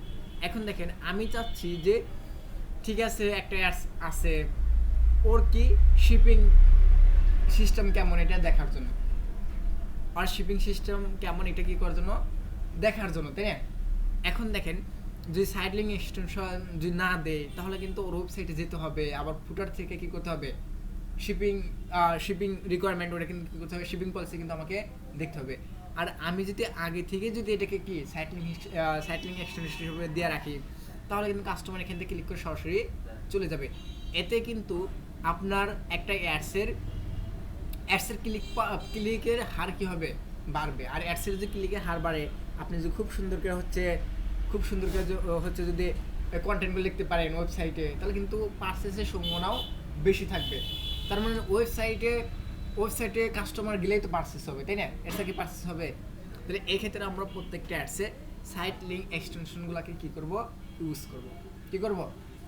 এখন দেখেন আমি চাচ্ছি যে ঠিক আছে একটা অ্যাডস আছে, ওর কি শিপিং সিস্টেম কেমন এটা দেখার জন্য, আর শিপিং সিস্টেম কেমন এটা কি করার জন্য, দেখার জন্য, তাই না? এখন দেখেন যদি সাইট লিঙ্ক এক্সটেনশন যদি না দেয় তাহলে কিন্তু ওর ওয়েবসাইটে যেতে হবে, আবার ফুটার থেকে কি করতে হবে, শিপিং রিকোয়ারমেন্ট ওটা কিন্তু কী করতে হবে, শিপিং পলিসি কিন্তু আমাকে দেখতে হবে। আর আমি যদি আগে থেকে যদি এটাকে কি সাইট লিঙ্ক এক্সটেনশন হিসেবে দিয়ে রাখি তাহলে কিন্তু কাস্টমার এখান থেকে ক্লিক করে সরাসরি চলে যাবে। এতে কিন্তু আপনার একটা অ্যাডসের ক্লিকের হার কি হবে, বাড়বে। আর অ্যাডসের যদি ক্লিকের হার বাড়ে, আপনি যদি খুব সুন্দর করে হচ্ছে যদি কন্টেন্টগুলো লিখতে পারেন ওয়েবসাইটে, তাহলে কিন্তু পারচেসের সম্ভাবনাও বেশি থাকবে। তার মানে ওয়েবসাইটে কাস্টমার গেলেই তো পারচেস হবে, তাই না? এটা কি পারচেস হবে? তাহলে এই ক্ষেত্রে আমরা প্রত্যেকটা অ্যাডসে সাইট লিঙ্ক এক্সটেনশনগুলোকে কি করব,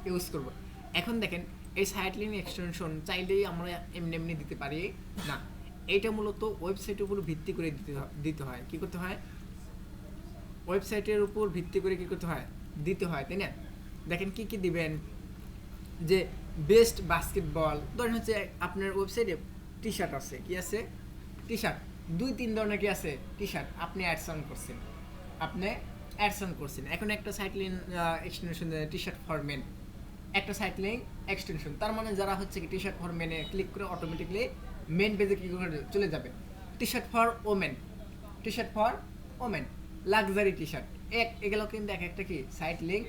ইউজ করব। এখন দেখেন এই সাইট লিঙ্ক এক্সটেনশন চাইলেই আমরা এমনি এমনি দিতে পারি না। এইটা মূলত ওয়েবসাইটের উপর ভিত্তি করে দিতে হয়। কি করতে হয়? ওয়েবসাইটের উপর ভিত্তি করে কি করতে হয়? দিতে হয়, তাই না? দেখেন কি কি দিবেন, যে বেস্ট বাস্কেটবল, ধরেন হচ্ছে আপনার ওয়েবসাইটে টি শার্ট আছে, কি আছে? টি শার্ট 2-3 ধরনের কি আছে? টি শার্ট আপনি অ্যাডস অন করছেন। এখন একটা site link extension T shirt for men, একটা সাইট লিঙ্ক এক্সটেনশন, তার মানে যারা হচ্ছে কি টি শার্ট ফর মেনে ক্লিক করে অটোমেটিকলি মেন পেজে কি করে চলে যাবে। T shirt for women, luxury T shirt, এগুলো কিন্তু এক একটা কি সাইট লিঙ্ক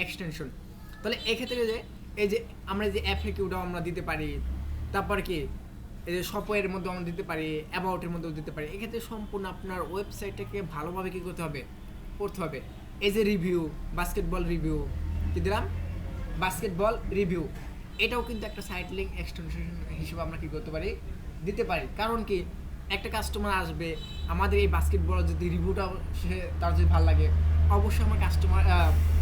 এক্সটেনশন। তাহলে এক্ষেত্রে যে এই যে আমরা যে এফএকিউটাও আমরা দিতে পারি, তারপর কি এই যে শপের মধ্যে আমরা দিতে পারি, অ্যাবাউটের মধ্যেও দিতে পারি। এক্ষেত্রে সম্পূর্ণ আপনার ওয়েবসাইটটাকে ভালোভাবে কি করতে হবে, পড়তে হবে। এই যে রিভিউ, বাস্কেটবল রিভিউ, কি দিলাম? বাস্কেটবল রিভিউ, এটাও কিন্তু একটা সাইট লিঙ্ক এক্সটেনশন হিসেবে আমরা কি করতে পারি, দিতে পারি। কারণ কি একটা কাস্টমার আসবে, আমাদের এই বাস্কেটবল যদি রিভিউটা সে তার যদি ভালো লাগে, অবশ্যই আমার কাস্টমার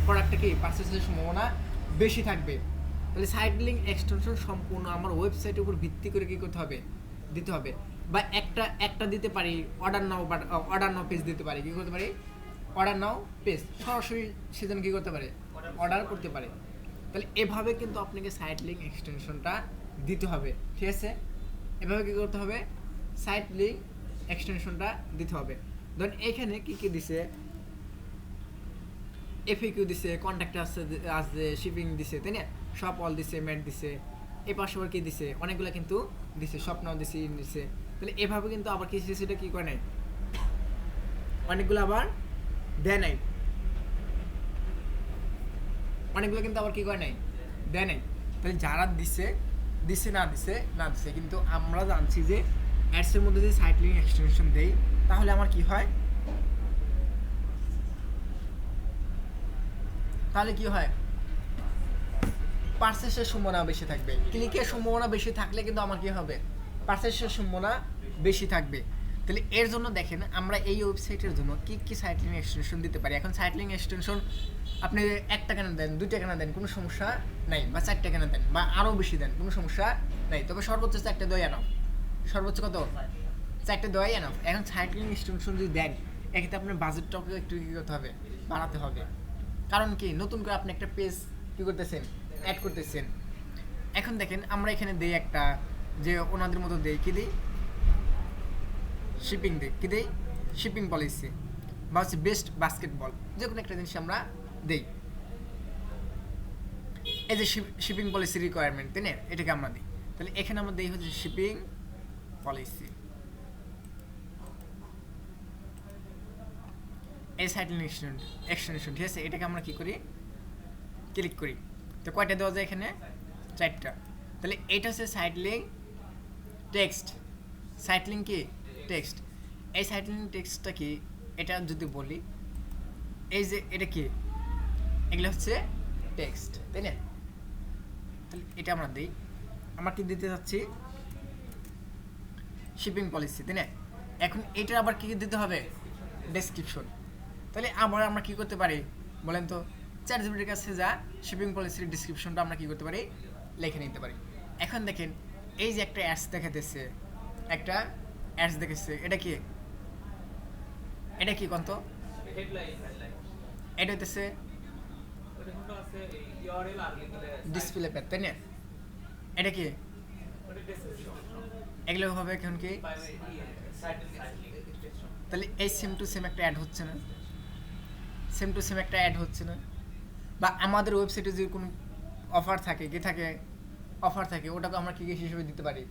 প্রোডাক্টটা কি পারচেসের সম্ভাবনা বেশি থাকবে। তাহলে সাইট লিঙ্ক এক্সটেনশন সম্পূর্ণ আমার ওয়েবসাইটের উপর ভিত্তি করে কি করতে হবে, দিতে হবে। বা একটা দিতে পারি অর্ডার নাও পেজ দিতে পারি, কি করতে পারি? অর্ডার নাও পেজ, সরাসরি সেজন্য কি করতে পারে, অর্ডার করতে পারে। তাহলে এভাবে কিন্তু আপনাকে সাইট লিঙ্ক এক্সটেনশনটা দিতে হবে, ঠিক আছে? এভাবে কি করতে হবে, সাইট লিঙ্ক এক্সটেনশনটা দিতে হবে। ধরুন এখানে কি কি দিছে, এফএকিউ দিছে, কন্ট্যাক্ট আছে, শিপিং দিছে, তাই না? শপ অল দিছে, ম্যাট দিছে, এই পাশে আবার কি দিছে, অনেকগুলো কিন্তু দিছে, স্বপ্নাও দিছে। তাহলে এভাবে কিন্তু আবার কি সেটা কি করে নাই, অনেকগুলো আবার দেয় নাই, অনেকগুলো কিন্তু আবার কি করে নাই, দেয় নাই। তাহলে যারা দিছে না দিছে, কিন্তু আমরা জানছি যে অ্যাডসের মধ্যে যদি সাইট লিঙ্ক এক্সটেনশন দেই তাহলে আমার কি হয়, পারচেসের সম্ভাবনা বেশি থাকবে। ক্লিকের সম্ভাবনা বেশি থাকলে কিন্তু আমার কি হবে, পারচেসের সম্ভাবনা বেশি থাকবে। তাহলে এর জন্য দেখেন আমরা এই ওয়েবসাইটের জন্য কি কি সাইট লিঙ্ক এক্সটেনশন দিতে পারি। এখন সাইট লিঙ্ক এক্সটেনশন আপনি 1 টাকা না দেন, 2 টাকা না দেন, কোনো সমস্যা নাই, বা 4 টাকা না দেন, বা আরও বেশি দেন, কোনো সমস্যা নাই, তবে সর্বোচ্চ 4টে দই আনাও। সর্বোচ্চ কত? 4টে দই আনাও। এখন সাইট লিঙ্ক এক্সটেনশন যদি দেন, এক্ষেত্রে আপনার বাজেটটাকে একটু কী করতে হবে, বাড়াতে হবে। কারণ কি, নতুন করে আপনি একটা পেজ কী করতেছেন, অ্যাড করতেছেন। এখন দেখেন আমরা এখানে দেই একটা, যে ওনাদের মতো দেই, কি দিই, শিপিং দিই, কি দেই, শিপিং পলিসি, বা হচ্ছে বেস্ট বাস্কেটবল, যে কোনো একটা জিনিস আমরা দেই। এই যে শিপিং পলিসি রিকোয়ারমেন্ট, তাই না, এটাকে আমরা দিই। তাহলে এখানে আমরা দিই হচ্ছে শিপিং পলিসি, এই সাইট লিঙ্ক এক্সটেনশন, ঠিক আছে? এটাকে আমরা কি করি, ক্লিক করি। তো কয়টা দেওয়া যায় এখানে? 4টা। তাহলে এটা হচ্ছে site link text, site link কি টেক্সট। এই সাইট লিঙ্ক টেক্সটটা কি, এটা যদি বলি, এই যে এটা কি, এগুলো হচ্ছে টেক্সট, তাই না? তাহলে এটা আমরা দিই, আমরা কি দিতে যাচ্ছি, শিপিং পলিসি, তাই না? এখন এটার আবার কি দিতে হবে, ডেসক্রিপশন। তাহলে আবার আমরা কি করতে পারি বলেন তো, চ্যাটজিপিটির কাছে যা শিপিং পলিসির ডেসক্রিপশনটা আমরা কি করতে পারি, লিখে নিতে পারি। এখন দেখেন এই যে একটা অ্যাডস দেখাতেছে, এটা কি কোন তো, এটা হইতেছে ডিসপ্লে প্যাড, তাই না? এটা কি, এগুলো হবে এখন কি, তাহলে এই সেম টু সেম একটা অ্যাড হচ্ছে না, বা আমাদের ওয়েবসাইটে যদি কোনো অফার থাকে, ওটাকে আমরা কি হিসেবে দিতে পারি,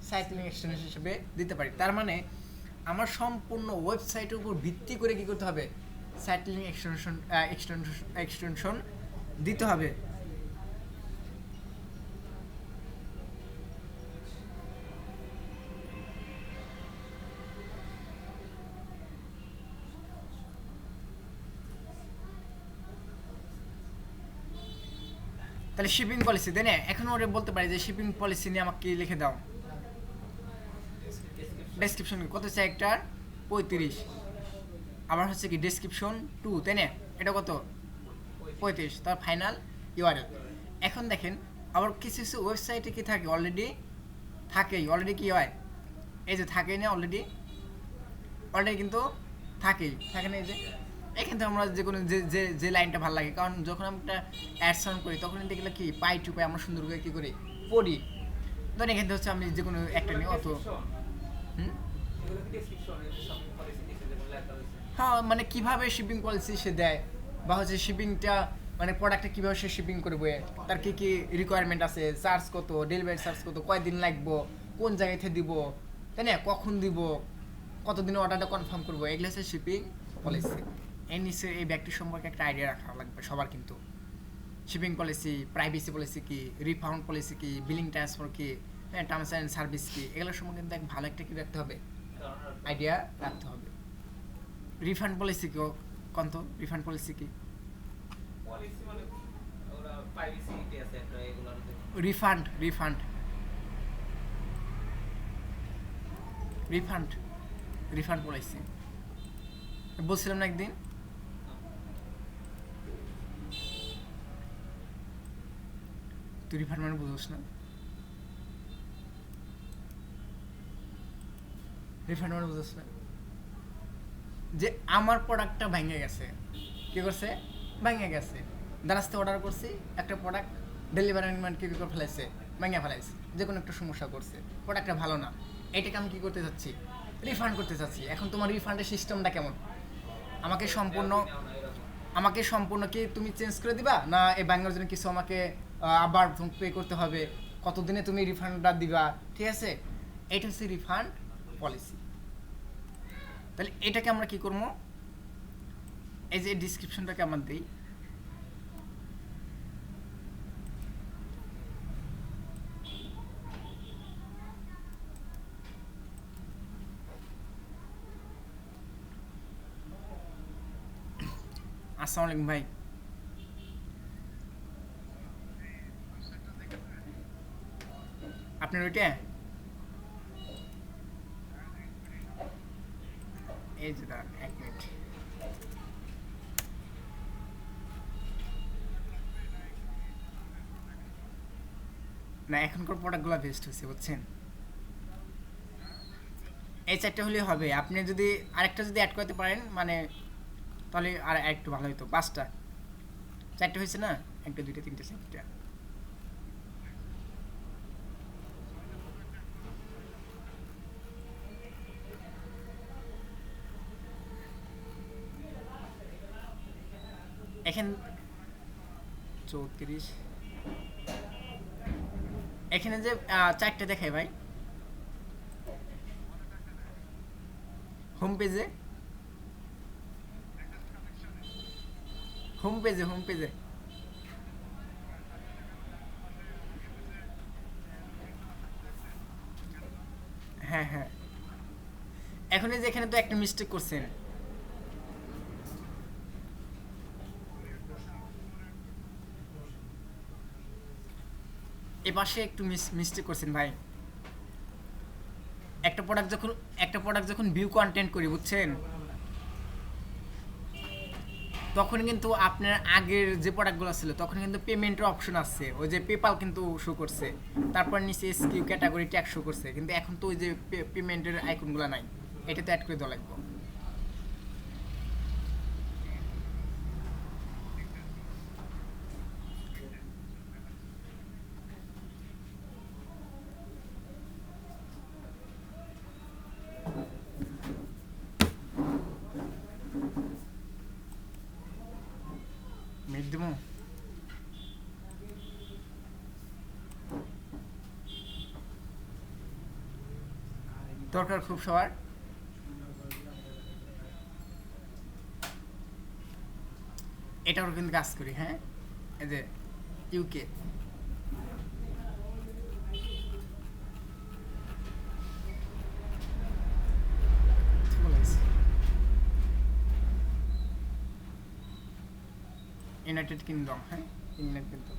সাইট লিঙ্ক এক্সটেনশন হিসেবে দিতে পারি। তার মানে আমার সম্পূর্ণ ওয়েবসাইটের উপর ভিত্তি করে কি করতে হবে, সাইট লিঙ্ক এক্সটেনশন দিতে হবে। তাহলে শিপিং পলিসি তাই না, এখন ওরা বলতে পারি যে শিপিং পলিসি নিয়ে আমাকে লিখে দাও ডেসক্রিপশন কত চাই একটার 35, আবার হচ্ছে কি ডেসক্রিপশন 2 তাই না, এটা কত 35, তার ফাইনাল ইউআরএল। এখন দেখেন আবার কিছু কিছু ওয়েবসাইটে কি থাকে অলরেডি অলরেডি কি হয় এই যে থাকেই না অলরেডি কিন্তু থাকে না এই যে এখান থেকে আমরা যে কোনো যে লাইনটা ভালো লাগে, কারণ যখন আমরা একটা অ্যাডস রান করি তখন দেখলে কি পাই টু পাই আমরা সুন্দর করে কী করি পড়ি। ধরেন এখান থেকে হচ্ছে আমি যে কোনো একটা নিয়ে অত হ্যাঁ মানে কীভাবে শিপিং পলিসি সে দেয়, বা হচ্ছে শিপিংটা মানে প্রোডাক্টটা কীভাবে সে শিপিং করবে, তার কী কী রিকোয়ারমেন্ট আছে, চার্জ কত, ডেলিভারি চার্জ কত, কয়দিন লাগবো, কোন জায়গায় থেকে দিব তাই না, কখন দিব, কতদিনে অর্ডারটা কনফার্ম করবো, এগুলো হচ্ছে শিপিং পলিসি। এই নিচে এই ব্যক্তির সম্পর্কে একটা আইডিয়া রাখা লাগবে সবার, কিন্তু শিপিং পলিসি, প্রাইভেসি পলিসি কি, রিফান্ড পলিসি কি, বিলিং ট্রান্সফার কি, হ্যাঁ টার্মস অ্যান্ড সার্ভিস কি, এগুলোর সম্পর্কে কিন্তু এক ভালো একটা কি রাখতে হবে আইডিয়া রাখতে হবে। রিফান্ড পলিসি কি কত, রিফান্ড পলিসি কি, পলিসি মানে ওরা প্রাইভেসি কি আছে একটা এগুলোর refund refund refund refund policy বলছিলাম না একদিন, তুই রিফান্ড মানে বুঝোস না, রিফান্ড মানে বুঝোস না যে আমার প্রোডাক্টটা ভেঙে গেছে, কি করছে ভেঙে গেছে, দারাস্তে অর্ডার করছি একটা প্রোডাক্ট, ডেলিভারি ম্যান কি করে ফেলাইছে ভেঙে ফেলাইছে, যে কোনো একটা সমস্যা করছে, প্রোডাক্টটা ভালো না, এটাকে আমি কী করতে চাচ্ছি রিফান্ড করতে চাচ্ছি। এখন তোমার রিফান্ডের সিস্টেমটা কেমন, আমাকে সম্পূর্ণ কি তুমি চেঞ্জ করে দিবা, না এই ব্যাঙ্গার জন্য কিছু আমাকে আবার পে করতে হবে, কতদিনে তুমি রিফান্ডটা দিবা, ঠিক আছে, এটা হচ্ছে রিফান্ড পলিসি। তাহলে এটাকে আমরা কি করবো, এই যে ডিসক্রিপশনটাকে আমরা দিই, আসসালামু আলাইকুম ভাই, আপনার ওইটা এই যে দাঁড়ান 1 মিনিট, না এখনকার প্রোডাক্টগুলো বেস্ট হয়েছে বুঝছেন, এই 4টা হলেই হবে, আপনি যদি আরেকটা যদি অ্যাড করতে পারেন মানে তাহলে আর একটু ভালো হতো, 5টা 4টা হয়েছে না, 1 2 3 4 5টা, এখানে 34 এখানে যে 4টা দেখায় ভাই হোম পেজে হ্যাঁ হ্যাঁ, এখন এই যে এখানে তো একটা মিস্টেক করছেন, এ পাশে একটু মিস্টেক করছেন ভাই, একটা প্রোডাক্ট যখন ভিউ কন্টেন্ট করি বুঝছেন, তখন কিন্তু আপনার আগের যে প্রোডাক্টগুলো ছিল তখন কিন্তু পেমেন্টের অপশন আসছে, ওই যে পেপাল কিন্তু শো করছে, তারপর নিচে এসকিউ ক্যাটাগরি ট্যাগ শো করছে, কিন্তু এখন তো ওই যে পেমেন্টের আইকনগুলো নাই, এটা তো অ্যাড করে দেওয়া লাগবে। মিট দেবো, দরকার খুব সবার, এটাও কিন্তু কাজ করি, হ্যাঁ এই যে ইউকে ইউনাইটেড কিংডম, হ্যাঁ ইংল্যান্ড কিন্তু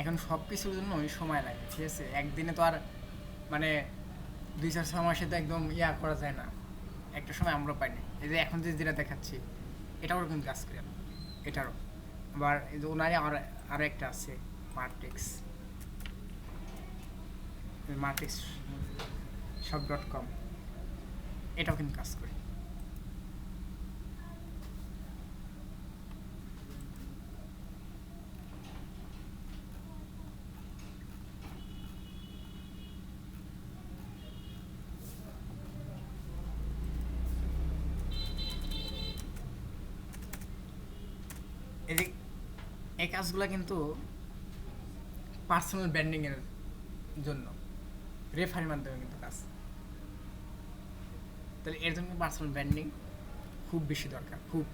এখন সব কিছুর জন্য ওই সময় লাগে, ঠিক আছে? একদিনে তো আর মানে 2-4-6 মাসে তো একদম ইয়া করা যায় না। একটা সময় আমরা পাইনি। এই যে এখন যেটা দেখাচ্ছি এটাও কিন্তু কাজ করে না, এটারও। আবার এই যে ওনারই আরও একটা আছে মার্টেক্স, মার্টেক্স shop.com, এটাও কিন্তু কাজ করে। এই যে এই কাজগুলো কিন্তু পার্সোনাল ব্র্যান্ডিং এর জন্য, রেফারের মাধ্যমে কিন্তু কাজ। তাহলে এর জন্য পার্সোনাল ব্র্যান্ডিং খুব বেশি দরকার, খুব।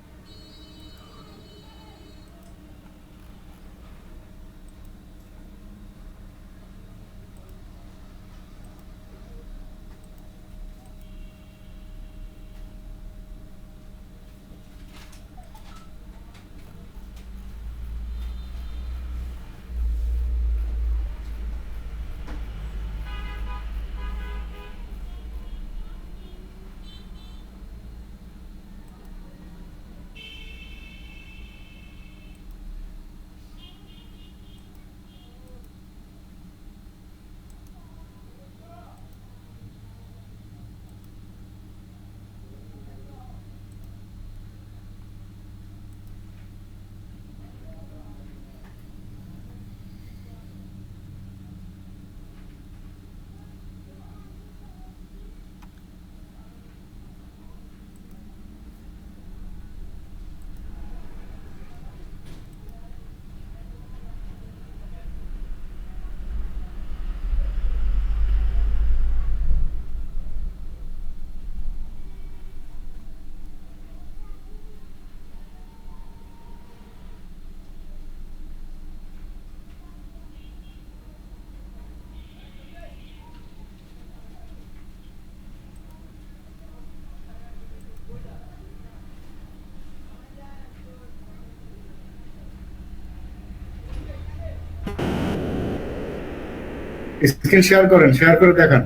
স্ক্রিন শেয়ার করেন, শেয়ার করে দেখান।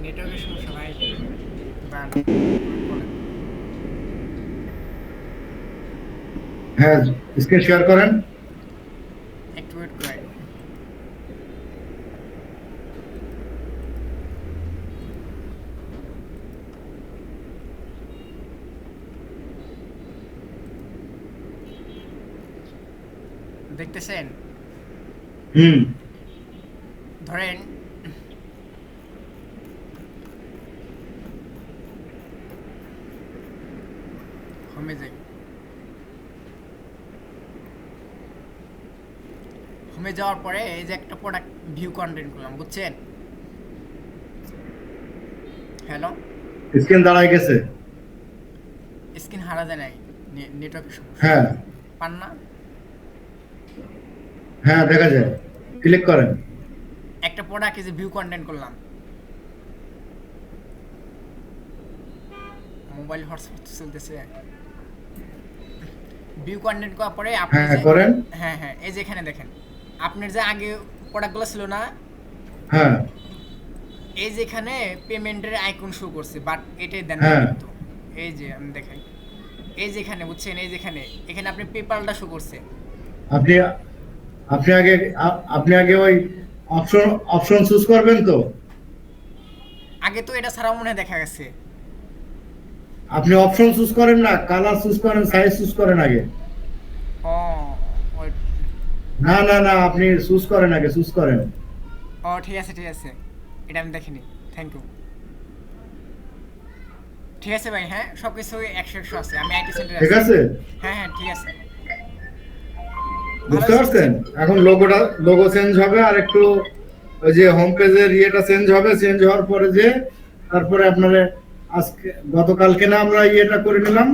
নেটওয়ার্কের সমস্যা ভাই, হ্যাঁ, স্ক্রিন শেয়ার করেন। একটু ওয়েট করে। দেখতেছেন? হুম। ধরেন হোমে যাই, হোমে যাওয়ার পরে এই যে একটা প্রোডাক্ট ভিউ কন্টেন্ট করলাম, বুঝছেন? হ্যালো, স্ক্রিন দাঁড়ায় গেছে। স্ক্রিন হারা যায় নাই, নেটওয়ার্কের সমস্যা। হ্যাঁ পান না? হ্যাঁ, দেখা যায়। ক্লিক করেন। একটা প্রোডাক্ট এই যে ভিউ কন্টেন্ট করলাম, মোবাইল হটস্পট চলতেছে। ভিউ কন্টেন্ট করার পরে আপনি হ্যাঁ যে করেন। হ্যাঁ হ্যাঁ, এই যে এখানে দেখেন আপনার যে আগে প্রোডাক্টগুলো ছিল না, হ্যাঁ এই যে এখানে পেমেন্টের আইকন শো করছে, বাট এটাই দেন না হ্যাঁ। কিন্তু। এই যে আমি দেখাই, এই যে এখানে বুঝছেন, এই যে এখানে আপনি পেপালটা শো করছে। আপনি আপনি আগে আপনি আগে ওই অপশন অপশন চুজ করবেন তো। আগে তো এটা ছাড়াও মনে হয় দেখা গেছে। আপনি অপশন চুজ করেন না, কালার চুজ করেন, সাইজ চুজ করেন আগে। ও ওই- না না না, আপনি চুজ করেন আগে, চুজ করেন। ও ঠিক আছে ঠিক আছে, এটা আমি দেখিনি। Thank you. ঠিক আছে ভাই, হ্যাঁ সব কিছু 100 আছে, আমি আইটি সেন্টারে ঠিক আছি। আছে, হ্যাঁ হ্যাঁ ঠিক আছে। বুঝতে পারছেন? এখন লোগো চেঞ্জ হবে, আর একটু ওই যে হোম পেজের ইয়েটা চেঞ্জ হবে, চেঞ্জ হওয়ার পরে যে তারপরে আপনারা আজকে গতকালকে না আমরা ইয়েটা করে নিলাম,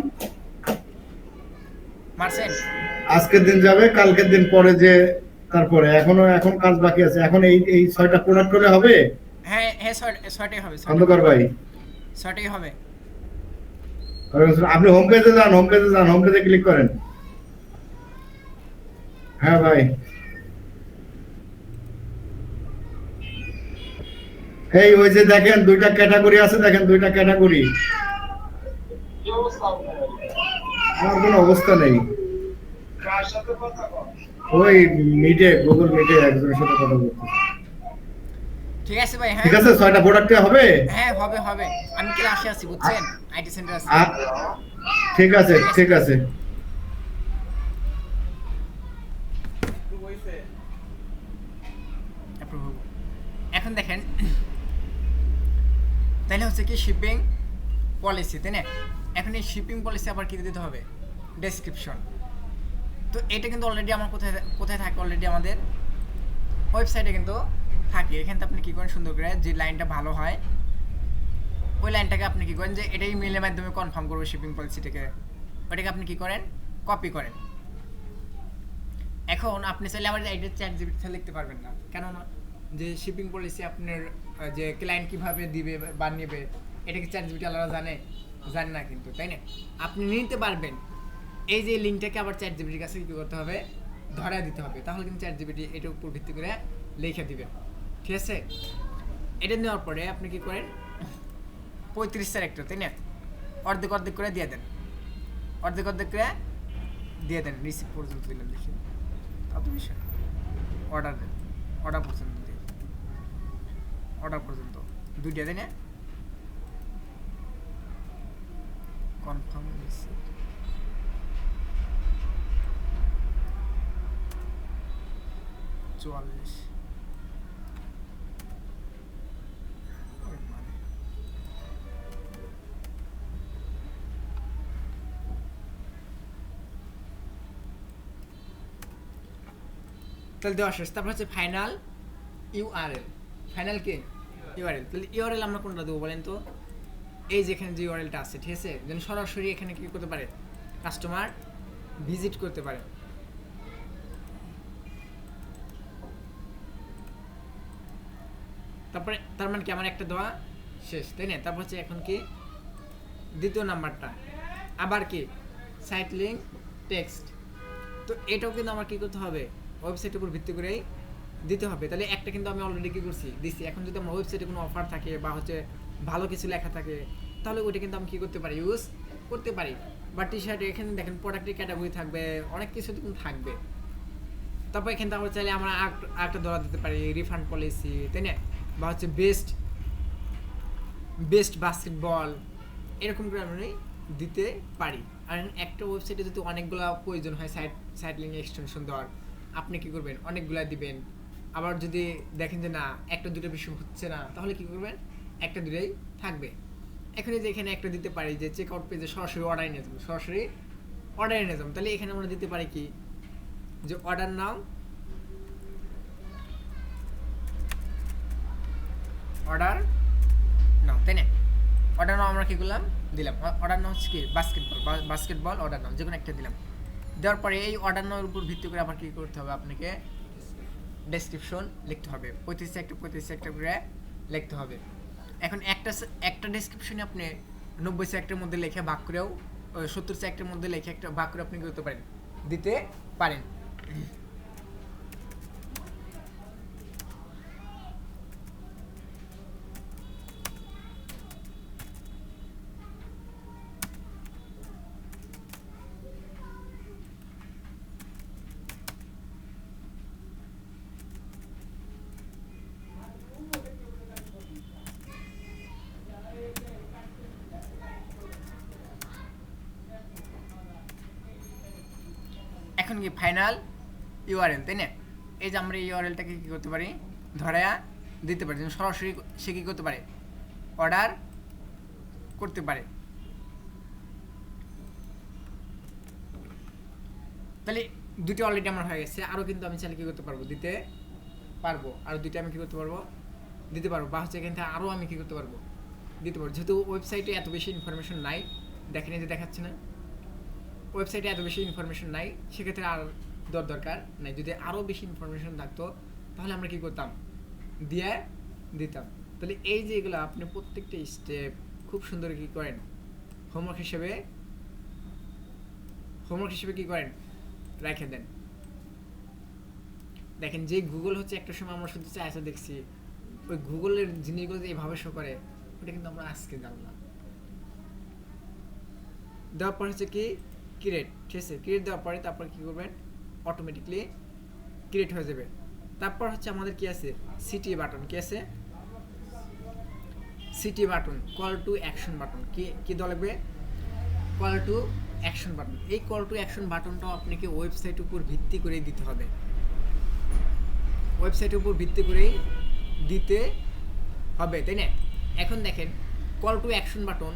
মারছেন? আজকের দিন যাবে, কালকের দিন পরে যে তারপরে এখন কাজ বাকি আছে। এখন এই 6টা প্রোডাক্ট হলে হবে। হ্যাঁ হ্যাঁ, ছয়টাই হবে, খন্দকার ভাই, ছয়টাই হবে। আপনি হোম পেজে যান, হোম পেজে ক্লিক করেন। হ্যাঁ ভাই, এই ওই যে দেখেন 2টা ক্যাটাগরি আছে, দেখেন 2টা ক্যাটাগরি। আমার কোনো অবস্থা নেই। ওই মিটে, গুগল মিটে একজনের সাথে কথা বলছি। ঠিক আছে ভাই, হ্যাঁ ঠিক আছে, 6টা প্রোডাক্টে হবে। হ্যাঁ, হবে হবে। আমি ক্লাসে আছি বুঝছেন, আইটি সেন্টার আছি। আ- ঠিক আছে, ঠিক আছে। Approve হইছে? Approve হবো। এখন দেখেন, তাহলে হচ্ছে কি শিপিং পলিসি, তাই না? এখন এই শিপিং পলিসি আবার কি দিতে হবে? ডেসক্রিপশন। তো এটা কিন্তু অলরেডি আমার কোথায় কোথায় থাকে? অলরেডি আমাদের ওয়েবসাইটে কিন্তু থাকে। এখানে আপনি কি করেন, সুন্দর করে যে লাইনটা ভালো হয় ওই লাইনটাকে আপনি কি করেন, যে এটা ইমেলের মাধ্যমে কনফার্ম করবো শিপিং পলিসিটাকে, ওটাকে আপনি কি করেন, কপি করেন। এখন আপনি চাইলে আবার এটা চ্যাট জিপিটিতে লিখতে পারবেন না, কেননা যে শিপিং পলিসি আপনার যে ক্লায়েন্ট কিভাবে দিবে বা নেবে, এটা কি চ্যাট জিপিটি আলাদা জানে না কিন্তু, তাই না? আপনি নিতে পারবেন। এই যে লিঙ্কটাকে আবার চ্যাট জিপিটির কাছে কি করতে হবে, ধরা দিতে হবে, তাহলে কিন্তু চ্যাট জিপিটি এটার উপর ভিত্তি করে লিখে দিবে। ঠিক আছে? এটা নেওয়ার পরে আপনি কি করেন, 35 ক্যারেক্টার, তাই না? অর্ধেক অর্ধেক করে দিয়ে দেন, অর্ধেক অর্ধেক করে দিয়ে দেন। রিসিভ পর্যন্ত দিলাম, দেখি অত বিষয়। অর্ডার দেন, অর্ডার পর্যন্ত দিন, অর্ডার পর্যন্ত 2টা, তাই না? Confirm receive. চুয়াল্লিশ। তাহলে দেওয়া শেষ। তারপর হচ্ছে ফাইনাল ইউআরএল। ফাইনাল কি? ইউআরএল। তাহলে ইউআরএল আমরা কোনটা দেবো বলেন তো? এই যেখানে যে ইউআরএলটা আছে, ঠিক আছে, যেন সরাসরি এখানে কি করতে পারে, কাস্টমার ভিজিট করতে পারে। তারপরে তার মানে কি আমার একটা দেওয়া শেষ, তাই না? তারপর হচ্ছে এখন কি দ্বিতীয় নাম্বারটা, আবার কি সাইট লিঙ্ক টেক্সট। তো এটাও কিন্তু আমার কি করতে হবে, ওয়েবসাইটের উপর ভিত্তি করেই দিতে হবে। তাহলে একটা কিন্তু আমি অলরেডি কি করছি, দিছি। এখন যদি আমার ওয়েবসাইটে কোনো অফার থাকে বা হচ্ছে ভালো কিছু লেখা থাকে, তাহলে ওইটা কিন্তু আমি কি করতে পারি, ইউজ করতে পারি। বা টি শার্ট এখানে দেখেন প্রোডাক্টের ক্যাটাগরি থাকবে, অনেক কিছু কিন্তু থাকবে। তারপর এখানে আমরা চাইলে আমরা আরেকটা ধরা দিতে পারি, রিফান্ড পলিসি, তাই না? বা হচ্ছে বেস্ট বাস্কেটবল, এরকম করে আমি দিতে পারি। আর একটা ওয়েবসাইটে যদি অনেকগুলো প্রয়োজন হয় সাইট লিঙ্ক এক্সটেনশন দেওয়ার, আপনি কি করবেন, অনেকগুলা দিবেন। আবার যদি দেখেন যে না, একটা দুটো বিষয় হচ্ছে না, তাহলে কি করবেন, একটা দুটোই থাকবে। এখন এই যে এখানে একটা দিতে পারি যে চেক আউট পেজে সরাসরি অর্ডার নিয়ে যাবো, তাহলে এখানে আমরা দিতে পারি কি, যে অর্ডার নাও, তাই না? অর্ডার নাও আমরা কি করলাম, দিলাম। অর্ডার নাও হচ্ছে কি বাস্কেটবল অর্ডার নাও, যে কোনো একটা দিলাম। দেওয়ার পরে এই অর্ডার নাওর উপর ভিত্তি করে আবার কি করতে হবে, আপনাকে ডেসক্রিপশন লিখতে হবে। 35 একটা করে লিখতে হবে। এখন একটা ডেসক্রিপশনে আপনি 90 সেক্টরের মধ্যে লেখা ভাগ করেও, 70 সেক্টরের মধ্যে লেখা একটা ভাগ করে আপনি কি করতে পারেন, দিতে পারেন। এখন কি ফাইনাল ইউআরএল, তাই না? এই যে আমরা ইউআরএলটাকে কি করতে পারি, ধরায়া দিতে পারি, যেন সরাসরি সে কি করতে পারে, অর্ডার করতে পারে। তাহলে দুটো অলরেডি আমার হয়ে গেছে। আরও কিন্তু আমি চাইলে কি করতে পারবো, দিতে পারবো। আরও দুটো আমি কি করতে পারবো, দিতে পারবো। বা হচ্ছে এখান থেকে আরও আমি কি করতে পারবো, দিতে পারবো। যেহেতু ওয়েবসাইটে এত বেশি ইনফরমেশন নাই, দেখেন এই যে দেখাচ্ছে না, ওয়েবসাইটে এত বেশি ইনফরমেশন নাই, সেক্ষেত্রে আর দরকার নাই। যদি আরও বেশি ইনফরমেশন থাকতো তাহলে আমরা কি করতাম, দিয়ে দিতাম। তাহলে এই যে এগুলো আপনি প্রত্যেকটা স্টেপ খুব সুন্দর কি করেন, হোমওয়ার্ক হিসেবে কি করেন, রেখে দেন। দেখেন যে গুগল হচ্ছে একটা সময় আমরা শুধু চাইছে দেখছি, ওই গুগলের জিনিসগুলো যে এইভাবে শো করে, ওটা কিন্তু আমরা আজকে জানলাম। দেওয়ার পর হচ্ছে কি ক্রিয়েট, ঠিক আছে, ক্রিয়েট দেওয়ার পরে তারপর কি করবেন, অটোমেটিকলি ক্রিয়েট হয়ে যাবে। তারপর হচ্ছে আমাদের কি আছে, সিটি বাটন, কি আছে, city button, call to action button. কি দেওয়া লাগবে, কল টু অ্যাকশন বাটন। এই কল টু অ্যাকশন বাটনটাও আপনাকে ওয়েবসাইটের উপর ভিত্তি করেই দিতে হবে, ওয়েবসাইটের উপর ভিত্তি করেই দিতে হবে, তাই না? এখন দেখেন কল টু অ্যাকশন বাটন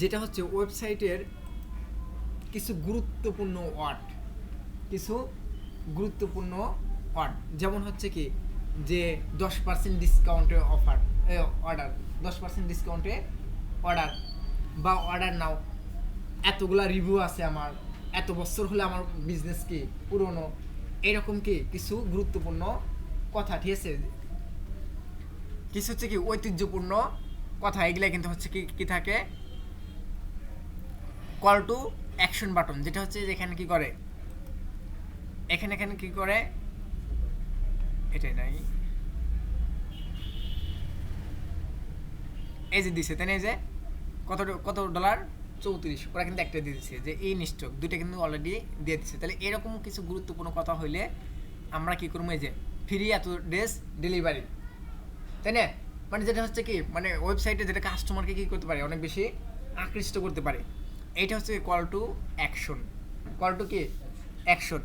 যেটা হচ্ছে ওয়েবসাইটের কিছু গুরুত্বপূর্ণ ওয়ার্ড, যেমন হচ্ছে কি যে 10% ডিসকাউন্টে অর্ডার 10% ডিসকাউন্টে অর্ডার, বা অর্ডার নাও, এতগুলা রিভিউ আছে আমার, এত বছর হলে আমার বিজনেস কি পুরনো, এরকম কি কিছু গুরুত্বপূর্ণ কথা, ঠিক আছে, কিছু হচ্ছে কি ঐতিহ্যপূর্ণ কথা, এগুলা কিন্তু হচ্ছে কি থাকে কল টু অ্যাকশন বাটন, যেটা হচ্ছে যেখানে কি করে, এখানে কি করে, এটাই নাই, এই যে দিছে, তাই না, এই যে কত ডলার, 34, ওরা কিন্তু একটা দিয়ে দিচ্ছে যে এই স্টক, দুইটা কিন্তু অলরেডি দিয়ে দিচ্ছে। তাহলে এরকম কিছু গুরুত্বপূর্ণ কথা হইলে আমরা কি করবো, এই যে ফ্রি এত ডেজ ডেলিভারি, তাই না, মানে যেটা হচ্ছে কি, মানে ওয়েবসাইটে যেটা কাস্টমারকে কি করতে পারে, অনেক বেশি আকৃষ্ট করতে পারে, এইটা হচ্ছে call to action. Call to কি অ্যাকশন,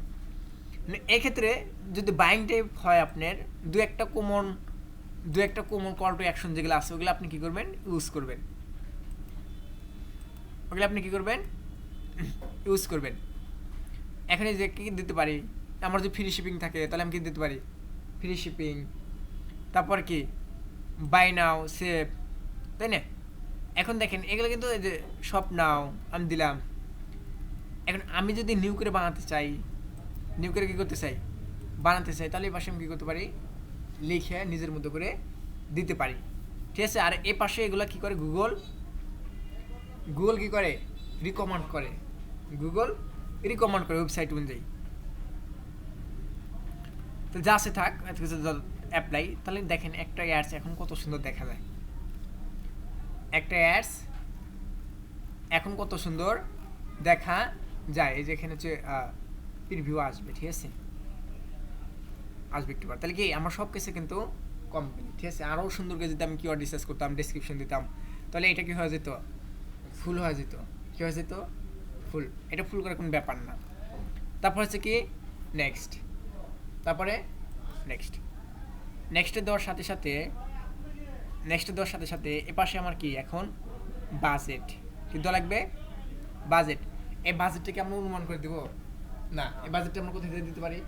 মানে এক্ষেত্রে যদি বাইং টাইপ হয় আপনার, দু একটা কমন কল টু অ্যাকশন যেগুলো আছে, ওগুলো আপনি কি করবেন, ইউজ করবেন, এখন এই যে কি দিতে পারি, আমার যদি ফ্রি শিপিং থাকে তাহলে আমি কি দিতে পারি, ফ্রি শিপিং, তারপর কি বাই নাও সেভ, তাই না? এখন দেখেন এগুলো কিন্তু এই যে শপ নাও আমি দিলাম। এখন আমি যদি নিউ করে বানাতে চাই, কি করতে চাই, বানাতে চাই, তাহলে এই পাশে আমি কী করতে পারি, লিখে নিজের মতো করে দিতে পারি, ঠিক আছে। আর এ পাশে এগুলো কি করে, গুগল কি করে, রিকমেন্ড করে, ওয়েবসাইট অনুযায়ী। তো যা সে থাক, অ্যাপ্লাই। তাহলে দেখেন একটা অ্যাডস এখন কত সুন্দর দেখা যায়, কত সুন্দর দেখা যায়। এই যে এখানে হচ্ছে প্রিভিউ আসবে, ঠিক আছে, আসবে একটু। তাহলে কি আমার সব কিছু কিন্তু কোম্পানি, ঠিক আছে। আরও সুন্দর করে যদি আমি কিওয়ার্ড রিসার্চ করতাম, ডেসক্রিপশন দিতাম, তাহলে এটা কি হয়ে যেত, ফুল হয়ে যেত, ফুল। এটা ফুল করার কোনো ব্যাপার না। তারপর হচ্ছে কি নেক্সট, তারপরে নেক্সটে দেওয়ার সাথে সাথে এপাশে আমার কি এখন বাজেট কিন্তু লাগবে, বাজেট। এই বাজেটটাকে আমরা অনুমান করে দেব না, এই বাজেটটা আমরা কোথায় থেকে দিতে পারি,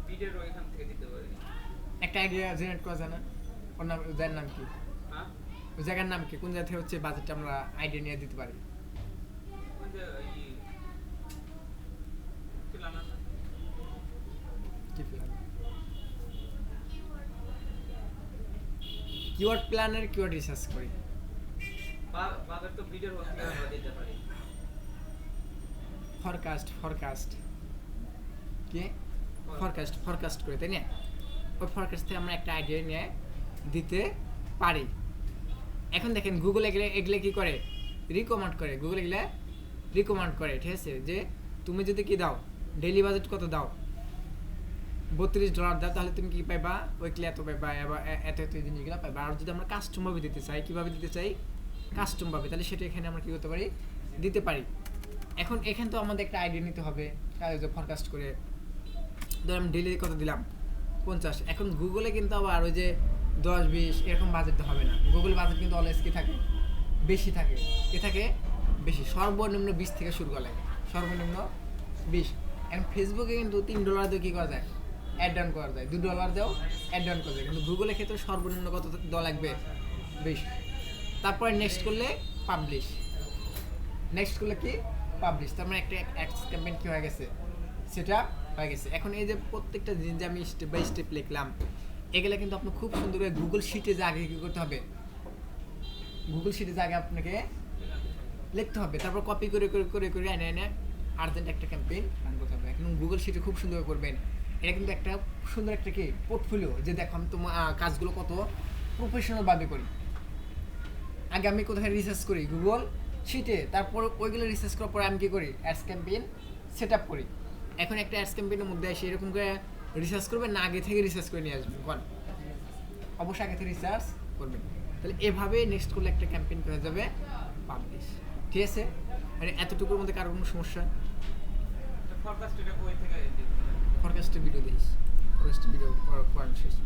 ভিডিওর ওইখান থেকে দিতে পারি। একটা আইডিয়া জেনারেট করা যায় না, ওর নাম, জায়গার নাম কি, হ্যাঁ ওই জায়গার নাম কি, কোন জায়গা থেকে হচ্ছে বাজেটটা আমরা আইডিয়া নিয়ে দিতে পারি, ওই যে কি লানা কিওয়ার্ড প্ল্যানের কিওয়ার্ড রিসার্চ করি, বাজার তো ভিডিওর ওখান থেকে আমরা দিতে পারি। ফরকাস্ট কি ফরকাস্ট করে, তাই না? ওই ফরকাস্ট থেকে আমরা একটা আইডিয়া নিয়ে দিতে পারি। এখন দেখেন গুগল এগুলো কি করে, রিকমেন্ড করে, গুগল এগুলো রিকমেন্ড করে, ঠিক আছে, যে তুমি যদি কি দাও, ডেইলি বাজেট কত দাও, $32 দাও, তাহলে তুমি কি পাইবা, উইকলি এত পাইবা, এত জিনিসগুলো পাইবা। আর যদি আমরা কাস্টম ভাবে দিতে চাই, কিভাবে দিতে চাই, কাস্টম ভাবে, তাহলে সেটা এখানে আমরা কি করতে পারি, দিতে পারি। এখন এখানে তো আমাদের একটা আইডিয়া নিতে হবে, ফরকাস্ট করে ধর আমি ডেইলি কত দিলাম, 50। এখন গুগলে কিন্তু আবার ওই যে 10-20 এরকম বাজেট হবে না, গুগল বাজেট কিন্তু অলওয়েজ কি থাকে, বেশি থাকে, বেশি, সর্বনিম্ন 20 থেকে শুরু করা লাগে, সর্বনিম্ন 20। এখন ফেসবুকে কিন্তু $3 দিয়ে কী করা যায়, অ্যাড ডাউন করা যায়, $2 দেও অ্যাড ডাউন করা যায়, কিন্তু গুগলের ক্ষেত্রে সর্বনিম্ন কত দেওয়া লাগবে, 20। তারপরে নেক্সট করলে পাবলিশ, নেক্সট করলে কি পাবলিশ, তার মানে একটা অ্যাডস ক্যাম্পেইন কি হয়ে গেছে, সেটা হয়ে গেছে। এখন এই যে প্রত্যেকটা জিনিস যে আমি স্টেপ বাই স্টেপ লিখলাম, এগুলো কিন্তু আপনি খুব সুন্দর করে গুগল শিটে যে আগে কী করতে হবে, গুগল শিটে যে আগে আপনাকে লিখতে হবে, তারপর কপি করে করে করে করে এনে এনে আর্জেন্ট একটা ক্যাম্পেইন রান করতে হবে। এখন গুগল শিটে খুব সুন্দর করবেন, এটা কিন্তু একটা সুন্দর একটা কি পোর্টফোলিও, যে দেখো আমি তোমার কাজগুলো কত প্রফেশনালভাবে করি। আগে আমি কোথায় রিসার্চ করি, গুগল শিটে, তারপর ওইগুলো রিসার্চ করার পরে আমি কী করি, অ্যাডস ক্যাম্পেইন সেট আপ করি। এখন একটা অ্যাডস ক্যাম্পেইনের মধ্যে এসে এরকম করে রিসার্চ করবেন না, আগে থেকে রিসার্চ করে নিয়ে আসবেন, কোন অবশ্যই আগে থেকে রিসার্চ করবেন। তাহলে এভাবে নেক্সট করলে একটা ক্যাম্পেইন হয়ে যাবে পাবলিশ। ঠিক আছে, মানে এতটুকুর মধ্যে কারো কোনো সমস্যা? ফরকাস্ট এটা বই থেকে ফরকাস্টের ভিডিও দিস, ফরকাস্টের ভিডিও করার শেষ।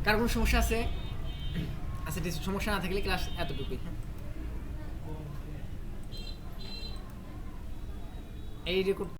কার কোনো সমস্যা আছে? আচ্ছা ঠিক আছে, সমস্যা না থাকলে ক্লাস এতটুকুই। এই রেকর্ড